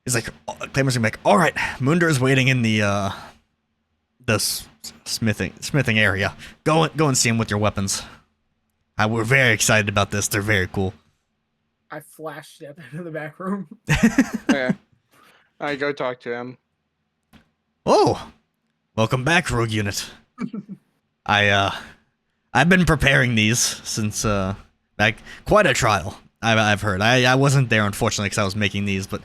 he's like, Claimer's gonna be like, all right, Munder is waiting in the smithing area. Go and see him with your weapons. We're very excited about this. They're very cool. I flash step into the back room. Okay. I go talk to him. Oh, welcome back, Rogue Unit. I've been preparing these since back quite a trial. I've heard. I wasn't there unfortunately because I was making these, but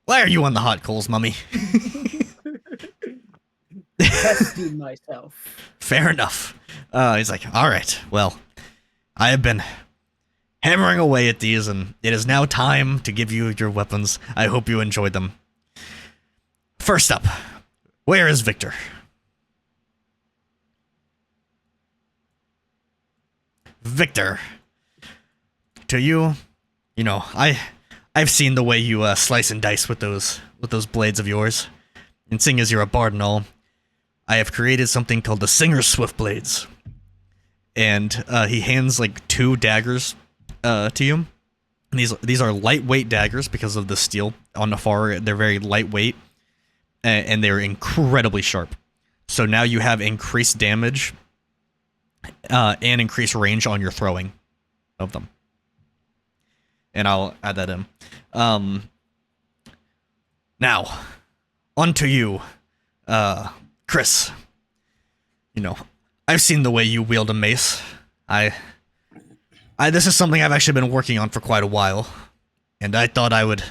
why are you on the hot coals, mummy? Testing myself. Fair enough. He's like, all right, well, I have been hammering away at these, and it is now time to give you your weapons. I hope you enjoyed them. First up, where is Victor? Victor. To you, you know, I've seen the way you slice and dice with those blades of yours, and seeing as you're a bard and all, I have created something called the Singer's Swift Blades. And he hands like 2 daggers to you. And these are lightweight daggers because of the steel on the far. They're very lightweight, and they're incredibly sharp. So now you have increased damage and increased range on your throwing of them. And I'll add that in. Now, on to you, Chris. You know, I've seen the way you wield a mace. This is something I've actually been working on for quite a while, and I thought I'd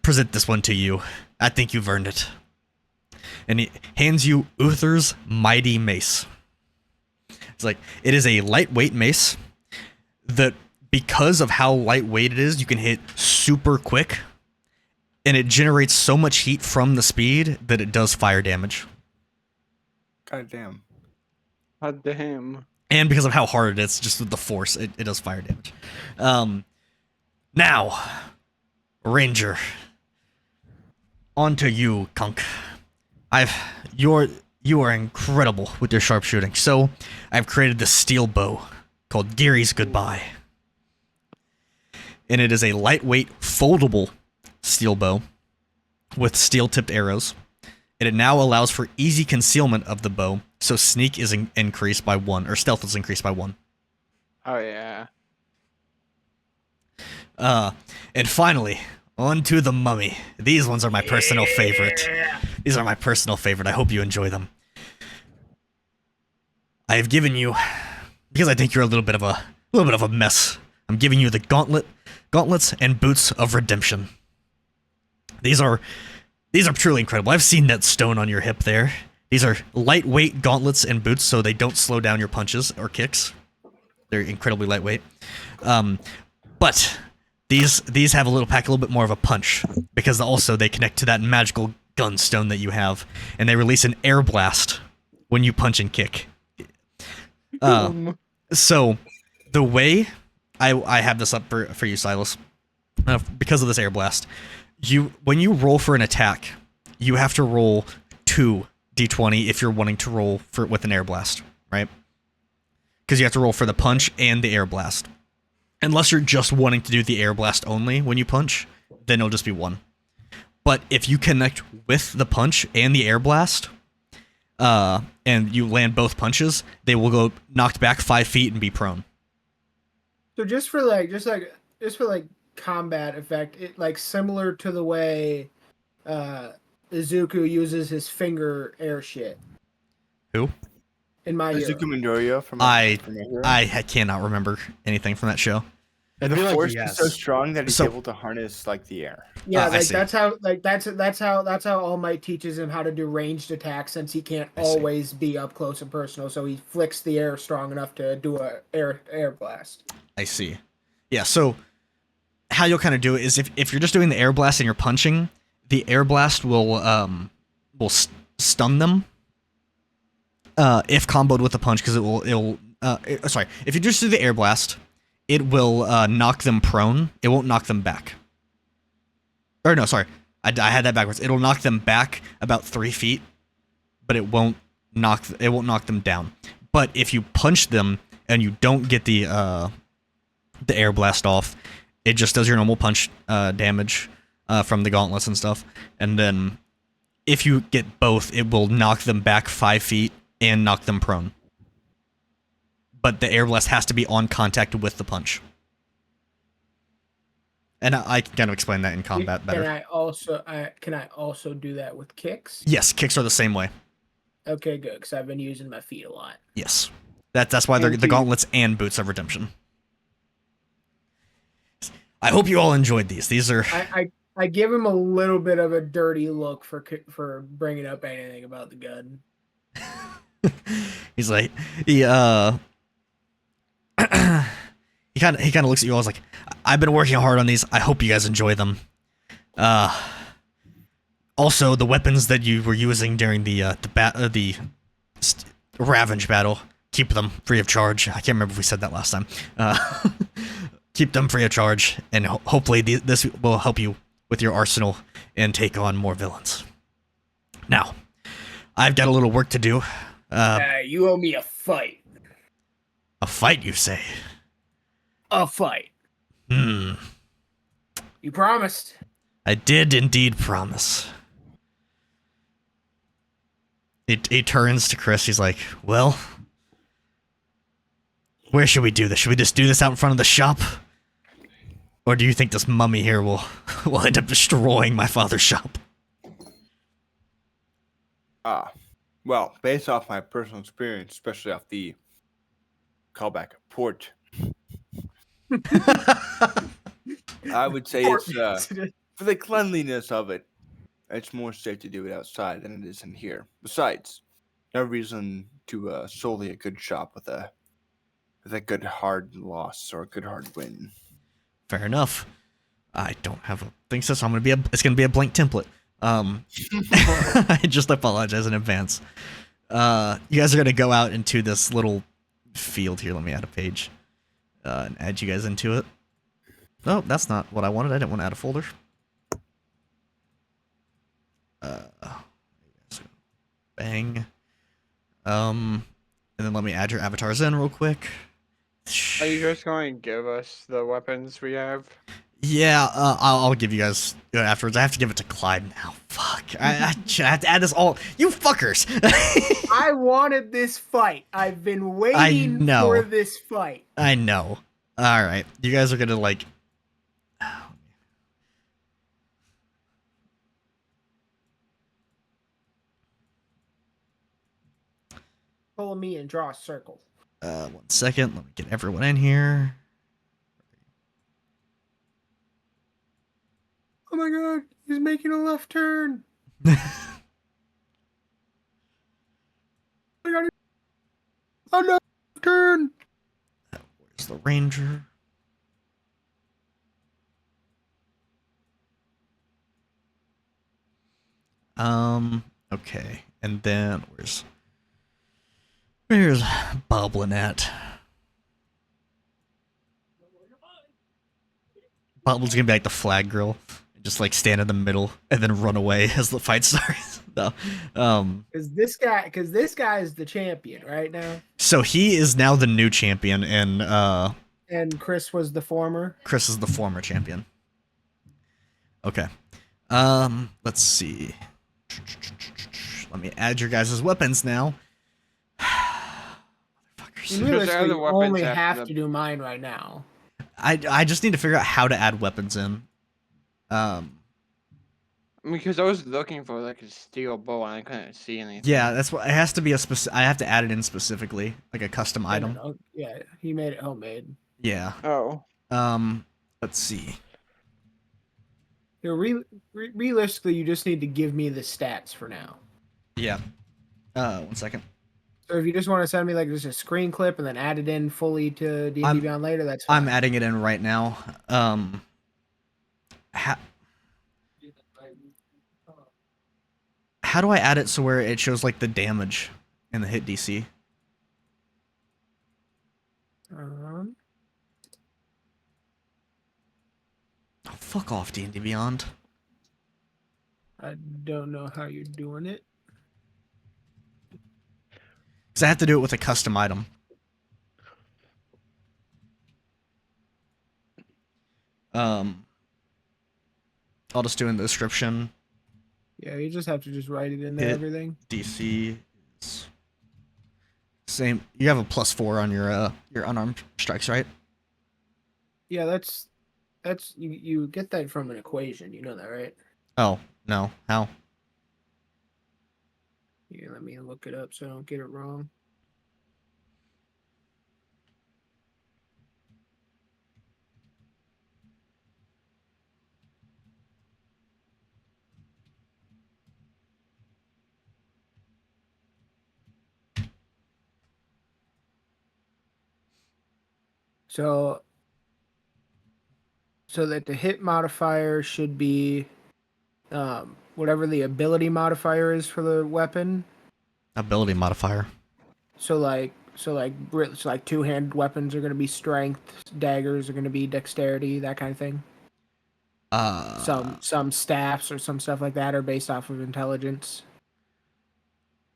present this one to you. I think you've earned it. And he hands you Uther's Mighty Mace. It's like, it is a lightweight mace that, because of how lightweight it is, you can hit super quick, and it generates so much heat from the speed that it does fire damage. God damn. God damn. And because of how hard it is, just with the force, it does fire damage. Now, Ranger. On to you, Kunk. You are incredible with your sharpshooting. So I've created this steel bow called Gary's Goodbye. And it is a lightweight, foldable steel bow with steel-tipped arrows. And it now allows for easy concealment of the bow, so sneak is increased by 1, or stealth is increased by 1. Oh yeah. And finally, on to the mummy. These ones are my personal favorite. These are my personal favorite. I hope you enjoy them. I have given you, because I think you're a little bit of a mess. I'm giving you the gauntlets and boots of redemption. These are truly incredible. I've seen that stone on your hip there. These are lightweight gauntlets and boots, so they don't slow down your punches or kicks. They're incredibly lightweight. But these have a little bit more of a punch, because also they connect to that magical gunstone that you have, and they release an air blast when you punch and kick. So the way I have this up for you, Silas, because of this air blast, when you roll for an attack, you have to roll 2 d20 if you're wanting to roll with an air blast, right? Because you have to roll for the punch and the air blast. Unless you're just wanting to do the air blast only when you punch, then it'll just be 1. But if you connect with the punch and the air blast, and you land both punches, they will go knocked back 5 feet and be prone. So just for combat effect, it like similar to the way Izuku uses his finger air shit. Who? In my Izuku hero. Midoriya from I cannot remember anything from that show. I The feel like force yes. is so strong that he's So- able to harness like the air. Yeah, I like see. that's how All Might teaches him how to do ranged attacks, since he can't I see. always be up close and personal. So he flicks the air strong enough to do a air blast. I see. Yeah, so how you'll kind of do it is if you're just doing the air blast and you're punching, the air blast will stun them. If comboed with a punch, because if you just do the air blast, it will knock them prone. It won't knock them back. Or no, sorry, I had that backwards. It'll knock them back about 3 feet, but it won't knock them down. But if you punch them and you don't get the air blast off, it just does your normal punch damage from the gauntlets and stuff. And then if you get both, it will knock them back 5 feet and knock them prone. But the air blast has to be on contact with the punch. And I can kind of explain that in combat better. Can I also do that with kicks? Yes, kicks are the same way. Okay, good, because I've been using my feet a lot. Yes. That's why they're Thank the you. gauntlets and boots of redemption. I hope you all enjoyed these. These are... I give him a little bit of a dirty look for bringing up anything about the gun. He's like... He kind of looks at you all. Is like, I've been working hard on these. I hope you guys enjoy them. Also, the weapons that you were using during the Ravenge battle, keep them free of charge. I can't remember if we said that last time. Keep them free of charge, and hopefully this will help you with your arsenal and take on more villains. Now, I've got a little work to do. You owe me a fight. A fight, you say? A fight. You promised. I did indeed promise. He turns to Chris. He's like, well, where should we do this? Should we just do this out in front of the shop? Or do you think this mummy here will end up destroying my father's shop? Well, based off my personal experience, especially off the callback port, I would say it's for the cleanliness of it, it's more safe to do it outside than it is in here. Besides, no reason to solely a good shop with a good hard loss or a good hard win. Fair enough. I don't have a thing, so it's gonna be a blank template. I just apologize in advance. You guys are gonna go out into this little field here. Let me add a page and add you guys into it. Oh, that's not what I wanted. I didn't want to add a folder. Bang. And then let me add your avatars in real quick. Are you just going to give us the weapons we have? Yeah, I'll give you guys afterwards. I have to give it to Clyde now. Fuck. I have to add this all. You fuckers. I wanted this fight. I've been waiting know. for this fight. I know. All right, you guys are gonna like. Follow me and draw a circle. 1 second. Let me get everyone in here. Oh my god, he's making a left turn. I got it. A left turn. Where's the ranger? Okay, and then where's Boblin at? Boblin's gonna be like the flag girl, just like stand in the middle and then run away as the fight starts. No, Because this guy is the champion right now, so he is now the new champion, and Chris was the former. Chris is the former champion. Okay, let's see. Let me add your guys' weapons now. You Motherfuckers. realistically the weapons only after have the- to do mine right now. I just need to figure out how to add weapons in. Because I was looking for like a steel bow and I couldn't see anything. Yeah, that's what it has to be I have to add it in specifically, like a custom item. Yeah, he made it homemade. Yeah. Oh. Let's see. Realistically, you just need to give me the stats for now. Yeah. 1 second. So if you just want to send me like just a screen clip and then add it in fully to D&D I'm- Beyond later, that's fine. I'm adding it in right now. How do I add it so where it shows like the damage and the hit DC? Oh, fuck off, D&D Beyond. I don't know how you're doing it. Because I have to do it with a custom item. I'll just do in the description. Yeah, you just have to just write it in there, Hit. everything. DC is same. You have a +4 on your unarmed strikes, right? Yeah, that's you get that from an equation. You know that, right? Oh no, how? Here, let me look it up so I don't get it wrong. So that the hit modifier should be whatever the ability modifier is for the weapon. Ability modifier. So like two-handed weapons are going to be strength, daggers are going to be dexterity, that kind of thing. Some staffs or some stuff like that are based off of intelligence.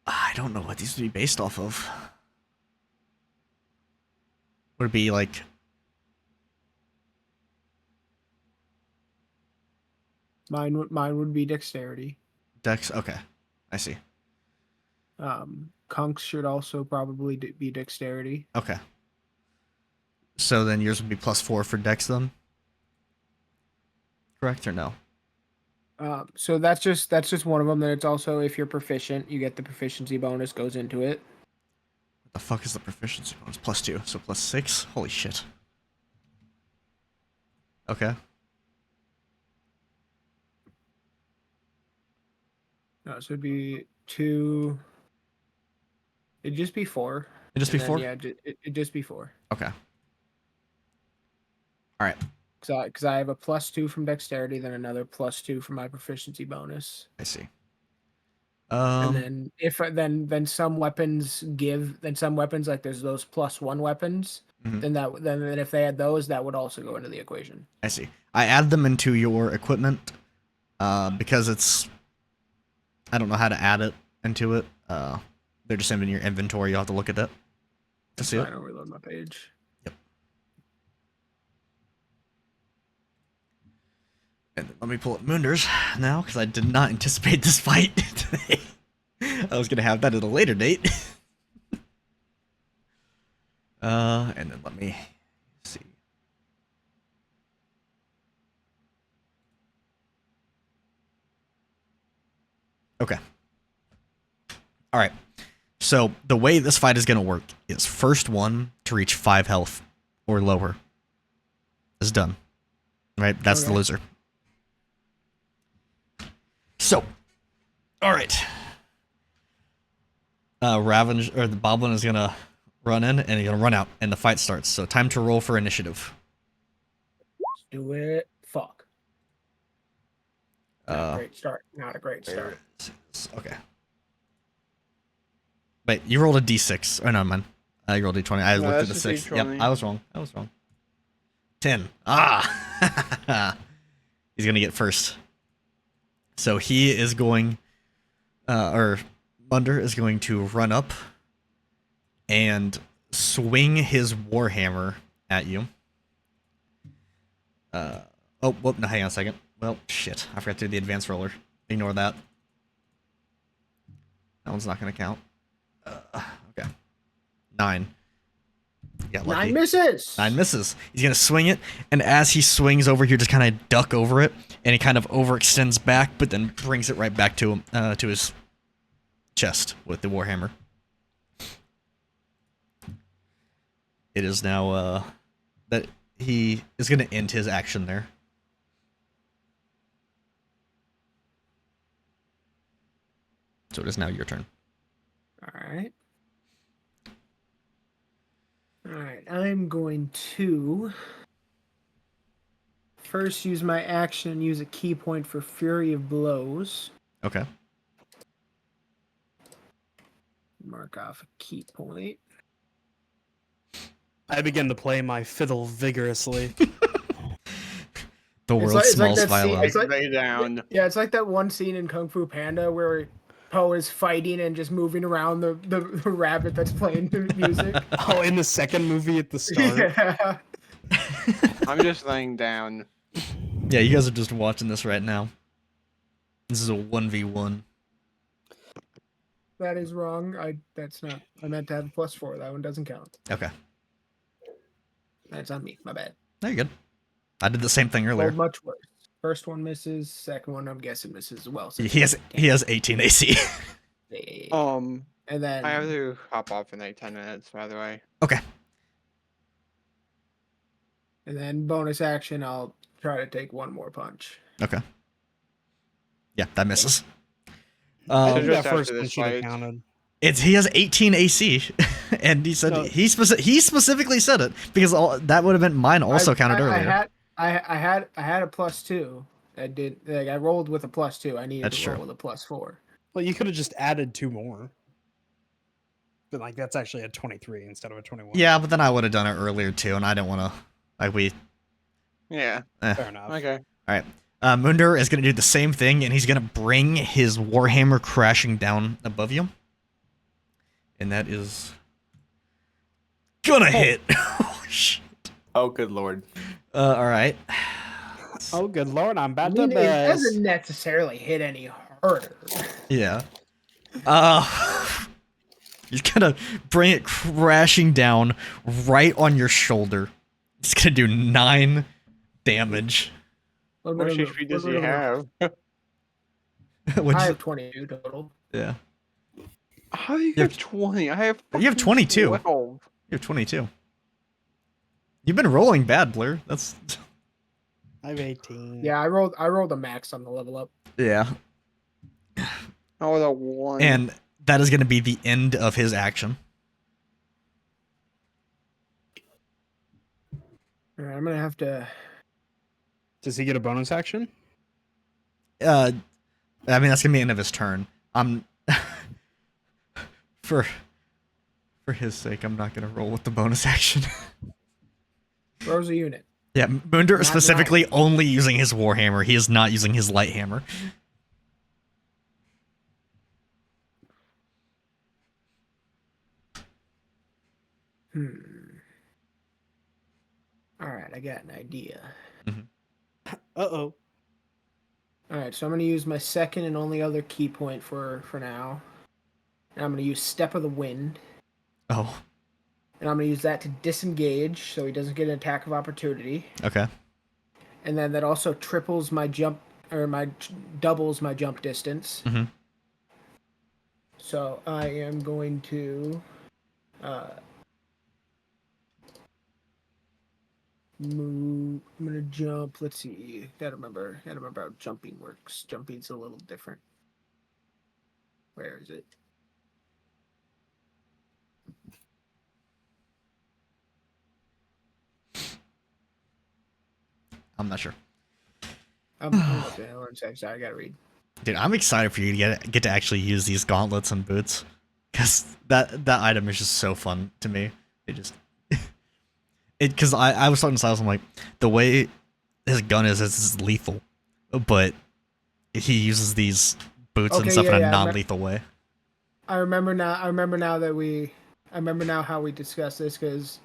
I don't know what these would be based off of. Would it be like Mine would be dexterity. dex? Okay, I see. Kunks should also probably be dexterity. Okay. So then yours would be +4 for dex then? Correct or no? So that's just one of them. Then it's also if you're proficient, you get the proficiency bonus goes into it. What the fuck is the proficiency bonus? +2, so +6? Holy shit. Okay. No, so it'd be 2. It'd just be 4. It'd just be 4? Yeah, it'd just be 4. Okay. Alright. Because I have a +2 from dexterity, then another +2 from my proficiency bonus. I see. And then then some weapons like there's those +1 weapons. Mhm. Then if they had those, that would also go into the equation. I see. I add them into your equipment because it's... I don't know how to add it into it. They're just in your inventory. You'll have to look at that to see it. I don't reload my page. And let me pull up Moonders now, because I did not anticipate this fight today. I was going to have that at a later date. And then let me see. Okay. All right. So the way this fight is going to work is first one to reach 5 health or lower is done. Right? That's the loser. So, all right. Ravenge or the Boblin is gonna run in and he's gonna run out, and the fight starts. So, time to roll for initiative. Let's do it. Fuck. Not a great start. Okay. Wait, you rolled a d6. Oh no, man. You rolled a d20. I looked at the 6. Yep, I was wrong. 10. Ah. He's gonna get first. So he is going, or Munder is going to run up and swing his warhammer at you. Oh, whoop, no, hang on a second. Well, shit, I forgot to do the advanced roller. Ignore that. That one's not going to count. Okay. 9. Yeah, 9 misses. 9 misses. He's going to swing it, and as he swings over here, just kind of duck over it, and he kind of overextends back, but then brings it right back to him, to his chest with the warhammer. It is now, that he is going to end his action there. So it is now your turn. Alright. Alright, I'm going to first use my action and use a key point for Fury of Blows. Okay. Mark off a key point. I begin to play my fiddle vigorously. The world's smallest violin. Yeah, it's like that one scene in Kung Fu Panda where Poe is fighting and just moving around the rabbit that's playing the music. Oh, in the second movie at the start. Yeah. I'm just laying down. Yeah, you guys are just watching this right now. This is a 1v1. That is wrong. That's not. I meant to have a +4. That one doesn't count. Okay. That's on me. My bad. No, you're good. I did the same thing earlier. Oh, much worse. First one misses. Second one, I'm guessing misses as well. So He has 18 AC. and then I have to hop off in like 10 minutes, by the way. Okay. And then bonus action, I'll try to take one more punch. Okay. Yeah, that misses. I think just that first after one this should have fight. counted. He has 18 AC, and he said No. he specifically said it because that would have been mine also counted earlier. I had a +2. I rolled with a +2. I needed That's to roll true. with a +4. Well, you could have just added 2 more. But like that's actually a 23 instead of a 21. Yeah, but then I would have done it earlier too, and I didn't want to. Yeah. Fair enough. Okay. All right. Munder is going to do the same thing, and he's going to bring his warhammer crashing down above you. And that is gonna hit. Oh, shit. Oh, good lord. All right. Oh, good lord, I'm I about mean, to it buzz. doesn't necessarily hit any harder. Yeah. He's gonna bring it crashing down right on your shoulder. It's gonna do 9 damage. How much HP does he have? I have 22 total. Yeah. How do you get 20? I have. You have 22. 12. You have 22. You've been rolling bad, Blair. That's. I have 18. Yeah, I rolled a max on the level up. Yeah. Oh, the 1. And that is gonna be the end of his action. All right, I'm gonna have to. Does he get a bonus action? I mean, that's gonna be the end of his turn. I'm for his sake, I'm not gonna roll with the bonus action. Throws a unit. Yeah, Munder is Not specifically only using his warhammer. He is not using his light hammer. All right, I got an idea. Uh-oh. All right, so I'm going to use my second and only other key point for now. And I'm going to use Step of the Wind. Oh, And I'm going to use that to disengage so he doesn't get an attack of opportunity. okay. And then that also triples my jump, or doubles my jump distance. Mm-hmm. So I am going to move. I'm going to jump. Let's see. Gotta remember how jumping works. Jumping's a little different. Where is it? I'm not sure. I'm looking at one second. Sorry, I gotta read. Dude, I'm excited for you to get to actually use these gauntlets and boots, because that item is just so fun to me. It just because I was talking to Silas, I'm like, the way his gun is lethal, but he uses these boots and stuff in a non-lethal way. I remember now how we discussed this because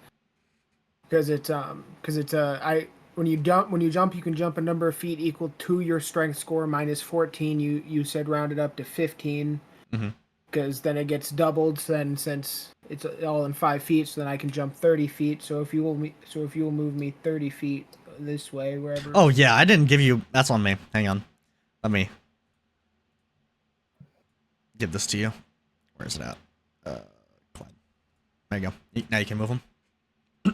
when you jump you can jump a number of feet equal to your strength score minus 14. You said round it up to 15 because then it gets doubled. So then since it's all in 5 feet, so then I can jump 30 feet. So if you will move me 30 feet this way, wherever. Oh yeah, I didn't give you. That's on me. Hang on, let me give this to you. Where is it at? Clyde. There you go. Now you can move them.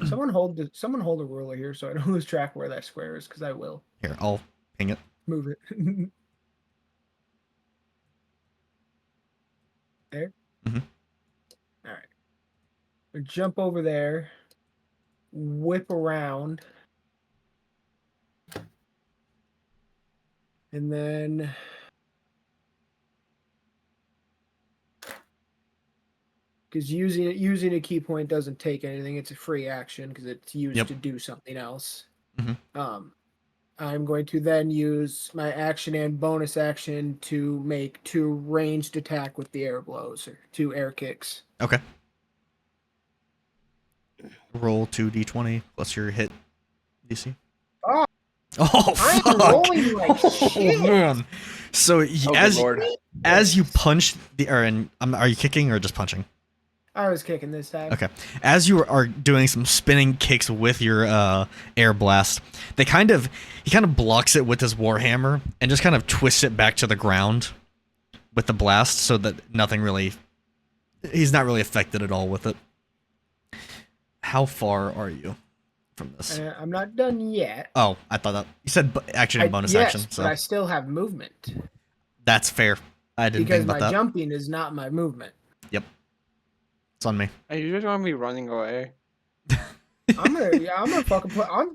Someone hold a ruler here so I don't lose track where that square is, because I will Here, I'll ping it. move it. There. Mhm. All right. We jump over there, whip around, and then because using a key point doesn't take anything, it's a free action because it's used to do something else. I'm going to then use my action and bonus action to make 2 ranged attack with the air blows, or 2 air kicks. Okay. Roll 2d20 plus your hit DC. Oh, Oh, I'm fuck! rolling like shit. Oh, man. So good lord. as you punch are you kicking or just punching? I was kicking this time. Okay. As you are doing some spinning kicks with your air blast, he kind of blocks it with his warhammer and just kind of twists it back to the ground with the blast, so that he's not really affected at all with it. How far are you from this? I'm not done yet. Oh, I thought that you said action and bonus action. So but I still have movement. That's fair. I didn't because think about my that. jumping is not my movement. Yep. It's on me. Hey, you just want me running away? I'm gonna fucking play. I'm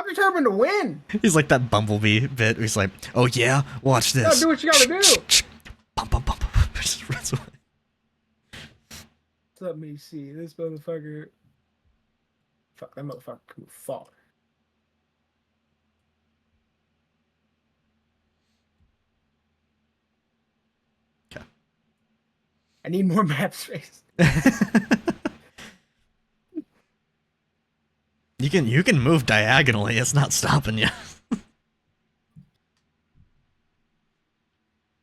determined to win. He's like that Bumblebee bit where he's like, oh yeah, watch No, this. do what you gotta do. Bump, bump, bump. Just runs away. Let me see. This motherfucker. Fuck, that motherfucker can fall. Okay. I need more map space. You can move diagonally. It's not stopping you.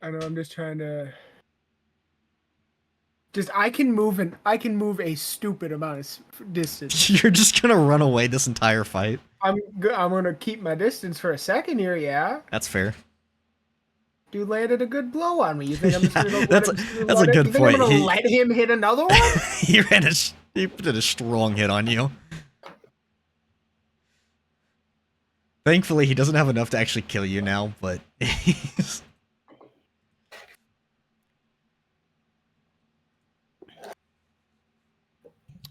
I know. I'm just trying to. I can move a stupid amount of distance. You're just gonna run away this entire fight. I'm gonna keep my distance for a second here. Yeah. That's fair. Dude landed a good blow on me. You think I'm just gonna That's a good point. I'm gonna let him hit another one? he put a strong hit on you. Thankfully, he doesn't have enough to actually kill you now, but he's...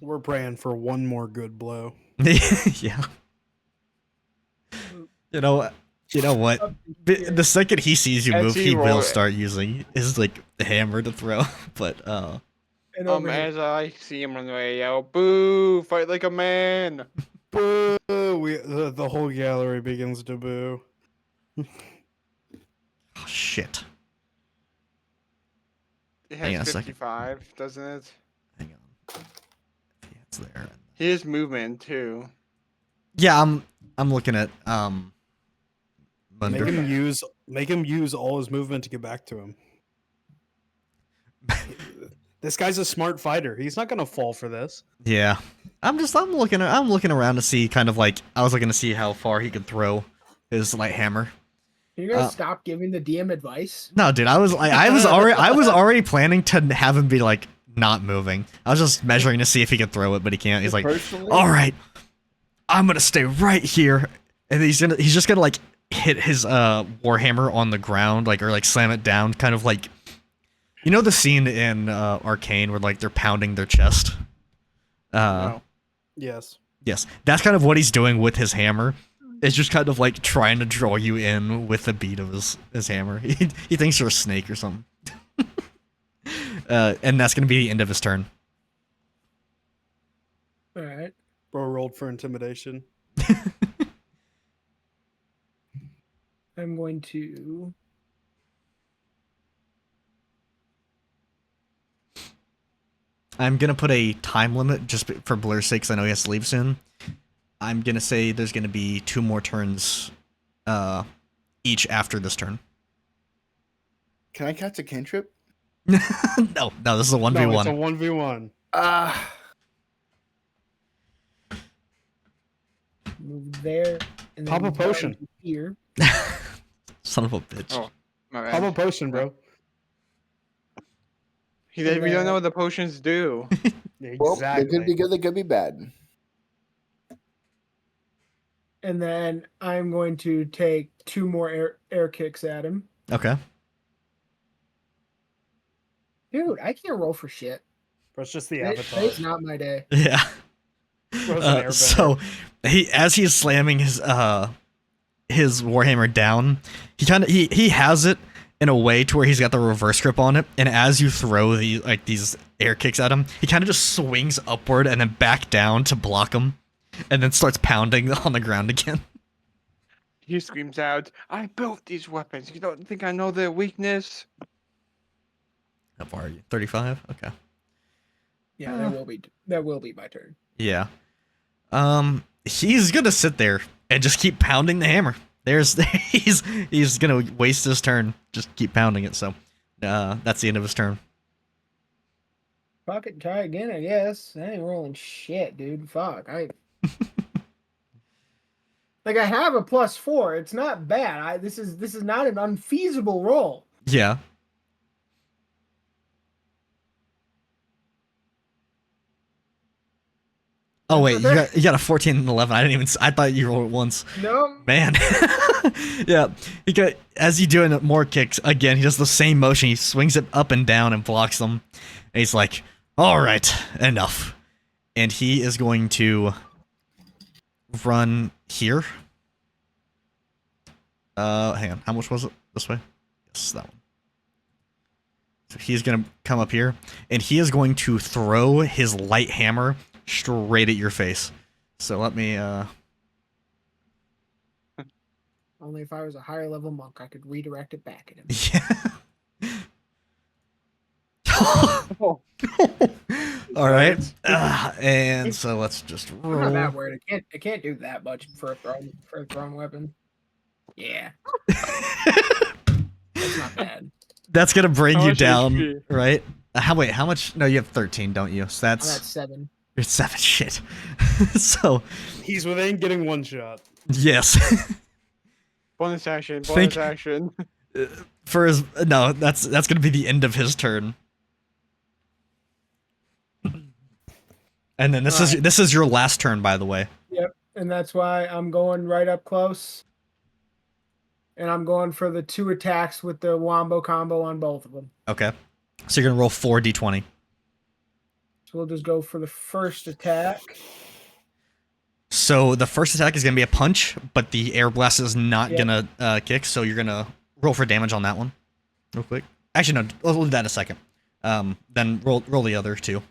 We're praying for one more good blow. yeah. You know what? The second he sees you move, he will start using his like hammer to throw. But as I see him run away, yell, "Boo! Fight like a man!" Boo! The whole gallery begins to boo. oh shit! It Hang on a has second. 55, doesn't it? Hang on. Yeah, it's there. And He has movement too. Yeah, I'm looking at Make Munder. him use all his movement to get back to him. This guy's a smart fighter. He's not gonna fall for this. Yeah. I'm looking around to see kind of like I was looking to see how far he could throw his light hammer. Can you guys stop giving the DM advice? No, dude, I was already planning to have him be like not moving. I was just measuring to see if he could throw it, but he can't. He's like, Personally, all right, I'm gonna stay right here, and he's just gonna like hit his warhammer on the ground, like or like slam it down, kind of like, you know the scene in Arcane where like they're pounding their chest. No. Yes. Yes, that's kind of what he's doing with his hammer. It's just kind of like trying to draw you in with the beat of his hammer. He thinks you're a snake or something. And that's gonna be the end of his turn. All right. Bro rolled for intimidation. I'm going to. I'm gonna put a time limit just for Blur's sake, 'cause I know he has to leave soon. I'm gonna say there's gonna be 2 more turns, each after this turn. can I catch a cantrip? No, this is a 1v1. No, it's a 1v1. Move there. And Pop a then potion. down to here. Son of a bitch. Oh, my bad. Pop a potion, bro. We don't know what the potions do. Exactly. Well, they could be good, they could be bad. And then I'm going to take 2 more air kicks at him. Okay. Dude, I can't roll for shit. Bro, it's just the Today's avatar. not my day. Yeah. Bro's an airbender. So as he's slamming his warhammer down, he has it in a way to where he's got the reverse grip on it, and as you throw these air kicks at him, he kind of just swings upward and then back down to block him, and then starts pounding on the ground again. He screams out, "I built these weapons. You don't think I know their weakness?" How far are you? 35? Okay. Yeah, that will be my turn. Yeah. He's gonna sit there and just keep pounding the hammer. He's gonna waste his turn. Just keep pounding it. So, that's the end of his turn. Fuck it, try again, I guess. I ain't rolling shit, dude. Fuck. Like I have a +4. It's not bad. This is not an unfeasible roll. Yeah. Oh wait, you got a 14 and 11. I thought you rolled it once. No. Man. Yeah. As you doing more kicks, again, he does the same motion. He swings it up and down and blocks them. And he's like, all right, enough. And he is going to run here. Hang on. How much was it? This way? Yes, that one. So he's going to come up here, and he is going to throw his light hammer straight at your face. So let me Only if I was a higher level monk, I could redirect it back at him. yeah. All right. And so let's just I'm not that roll. worried. It can't do that much for a thrown weapon. Yeah. That's not bad. That's gonna bring How you much down, HP? right? How much? No, you have 13, don't you? So I'm at that's 7. you're 7. Shit. So He's within getting one shot. yes. Bonus action. Think- Bonus action. For his no, that's gonna be the end of his turn. And then this is your last turn, by the way. Yep. And that's why I'm going right up close. And I'm going for the 2 attacks with the wombo combo on both of them. Okay. So you're gonna roll 4d20. So we'll just go for the first attack. So the first attack is gonna be a punch, but the air blast is not gonna kick. So you're gonna roll for damage on that one, real quick. Actually, no, we'll do that in a second. Then roll the other 2.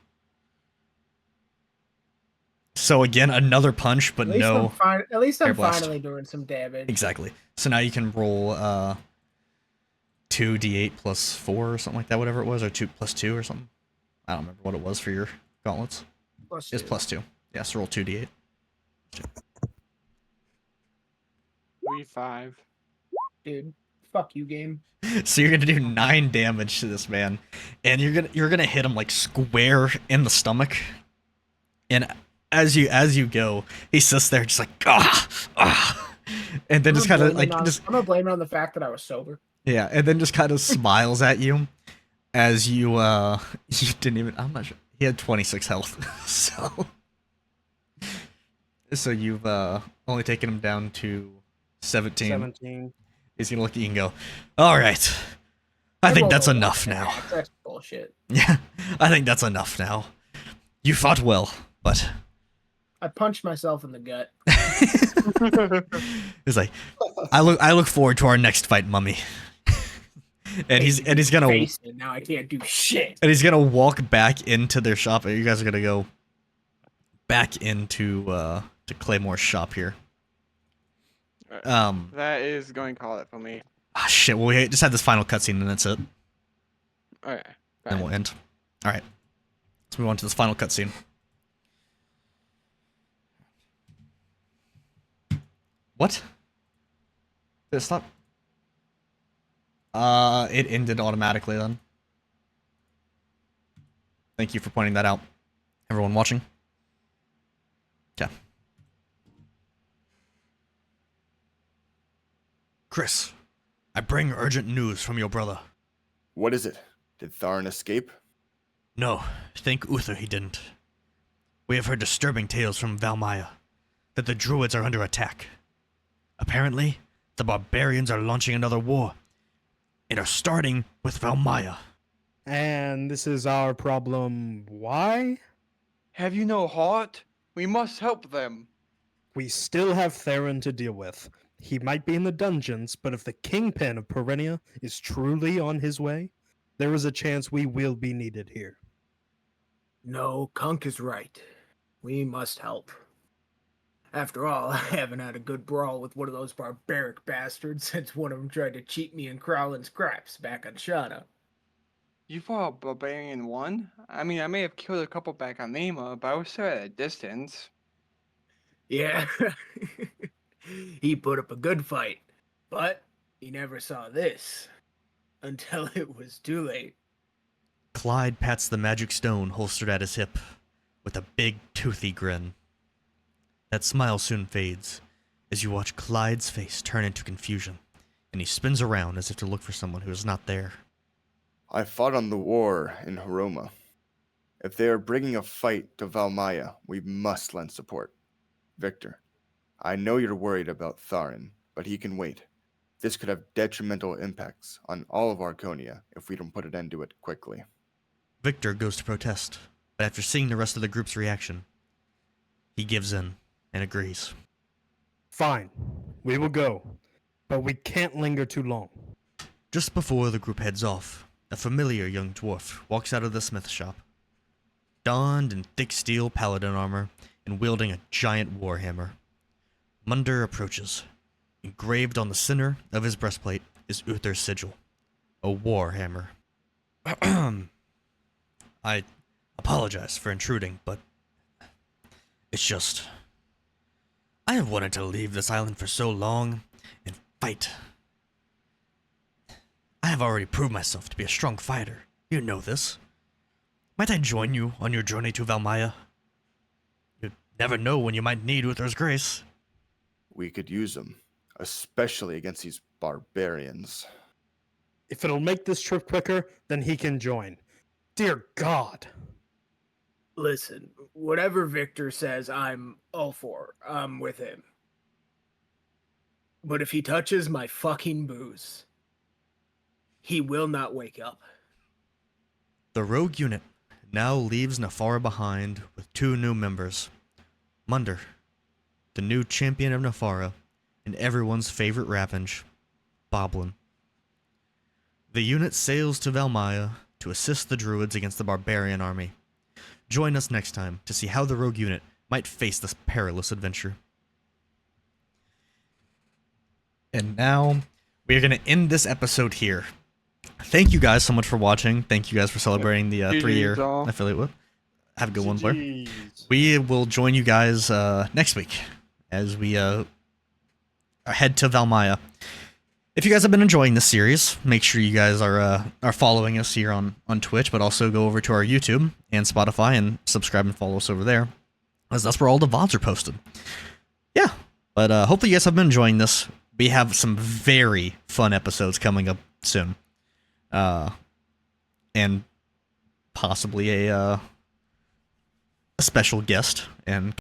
So again, another punch, but no. At least I'm air blast. finally doing some damage. Exactly. So now you can roll 2d8 plus 4 or something like that, whatever it was, or 2 plus 2 or something. I don't remember what it was for your gauntlets. Plus It's 2. plus 2. Yes, roll 2d8. 3-5. Dude, fuck you, game. So you're gonna do 9 damage to this man, and you're gonna hit him like square in the stomach. And as you go, he sits there just like and then just kind of like I'm gonna blame it on the fact that I was sober. yeah, and then just kind of smiles at you as you you didn't even. I'm not sure. He had 26 health, so you've only taken him down to 17. 17. He's gonna look at you and go, "All right, I think that's enough now." That's bullshit. Yeah, I think that's enough now. You fought well, but I punched myself in the gut. he's like, I look forward to our next fight, mummy. and he's gonna Face it, now I can't do shit. and he's gonna walk back into their shop. You guys are gonna go back into to Claymore's shop here. That is going to call it for me. Ah, shit. Well, we just had this final cutscene, and that's it. Okay. Then we'll end. All right. Let's move on to this final cutscene. What? Did it stop? It ended automatically then. Thank you for pointing that out. Everyone watching? Okay. Chris, I bring urgent news from your brother. What is it? Did Tharin escape? No, thank Uther he didn't. We have heard disturbing tales from Valmaya, that the druids are under attack. Apparently, the barbarians are launching another war, and are starting with Valmaya. And this is our problem. Why? Have you no heart? We must help them. We still have Tharin to deal with. He might be in the dungeons, but if the kingpin of Perennia is truly on his way, there is a chance we will be needed here. No, Kunk is right. We must help. After all, I haven't had a good brawl with one of those barbaric bastards since one of them tried to cheat me in Crowlin's craps back on Shauna. You fought a barbarian one? I mean, I may have killed a couple back on Nema, but I was still at a distance. Yeah, he put up a good fight, but he never saw this until it was too late. Clyde pats the magic stone holstered at his hip, with a big, toothy grin. That smile soon fades, as you watch Clyde's face turn into confusion, and he spins around as if to look for someone who is not there. I fought on the war in Haroma. If they are bringing a fight to Valmaya, we must lend support. Victor, I know you're worried about Tharin, but he can wait. This could have detrimental impacts on all of Arconia if we don't put an end to it quickly. Victor goes to protest, but after seeing the rest of the group's reaction, he gives in and agrees. Fine, we will go, but we can't linger too long. Just before the group heads off, a familiar young dwarf walks out of the smith shop, donned in thick steel paladin armor and wielding a giant warhammer. Munder approaches. Engraved on the center of his breastplate is Uther's sigil, a warhammer. I apologize for intruding, but it's just... I have wanted to leave this island for so long and fight. I have already proved myself to be a strong fighter. You know this. Might I join you on your journey to Valmaya? You never know when you might need Uther's grace. We could use them, especially against these barbarians. If it'll make this trip quicker, then he can join. Dear God. Listen, whatever Victor says, I'm all for. I'm with him. But if he touches my fucking booze, he will not wake up. The rogue unit now leaves Nafara behind with 2 new members. Munder, the new champion of Nafara, and everyone's favorite revenge, Boblin. The unit sails to Valmaya to assist the druids against the barbarian army. Join us next time to see how the rogue unit might face this perilous adventure. And now, we are going to end this episode here. Thank you guys so much for watching. Thank you guys for celebrating the 3-year all. affiliate with. Have a good one, Blair. GGs. We will join you guys next week as we head to Valmaya. If you guys have been enjoying this series, make sure you guys are following us here on Twitch, but also go over to our YouTube and Spotify and subscribe and follow us over there, as that's where all the VODs are posted. Yeah, but hopefully you guys have been enjoying this. We have some very fun episodes coming up soon, and possibly a special guest and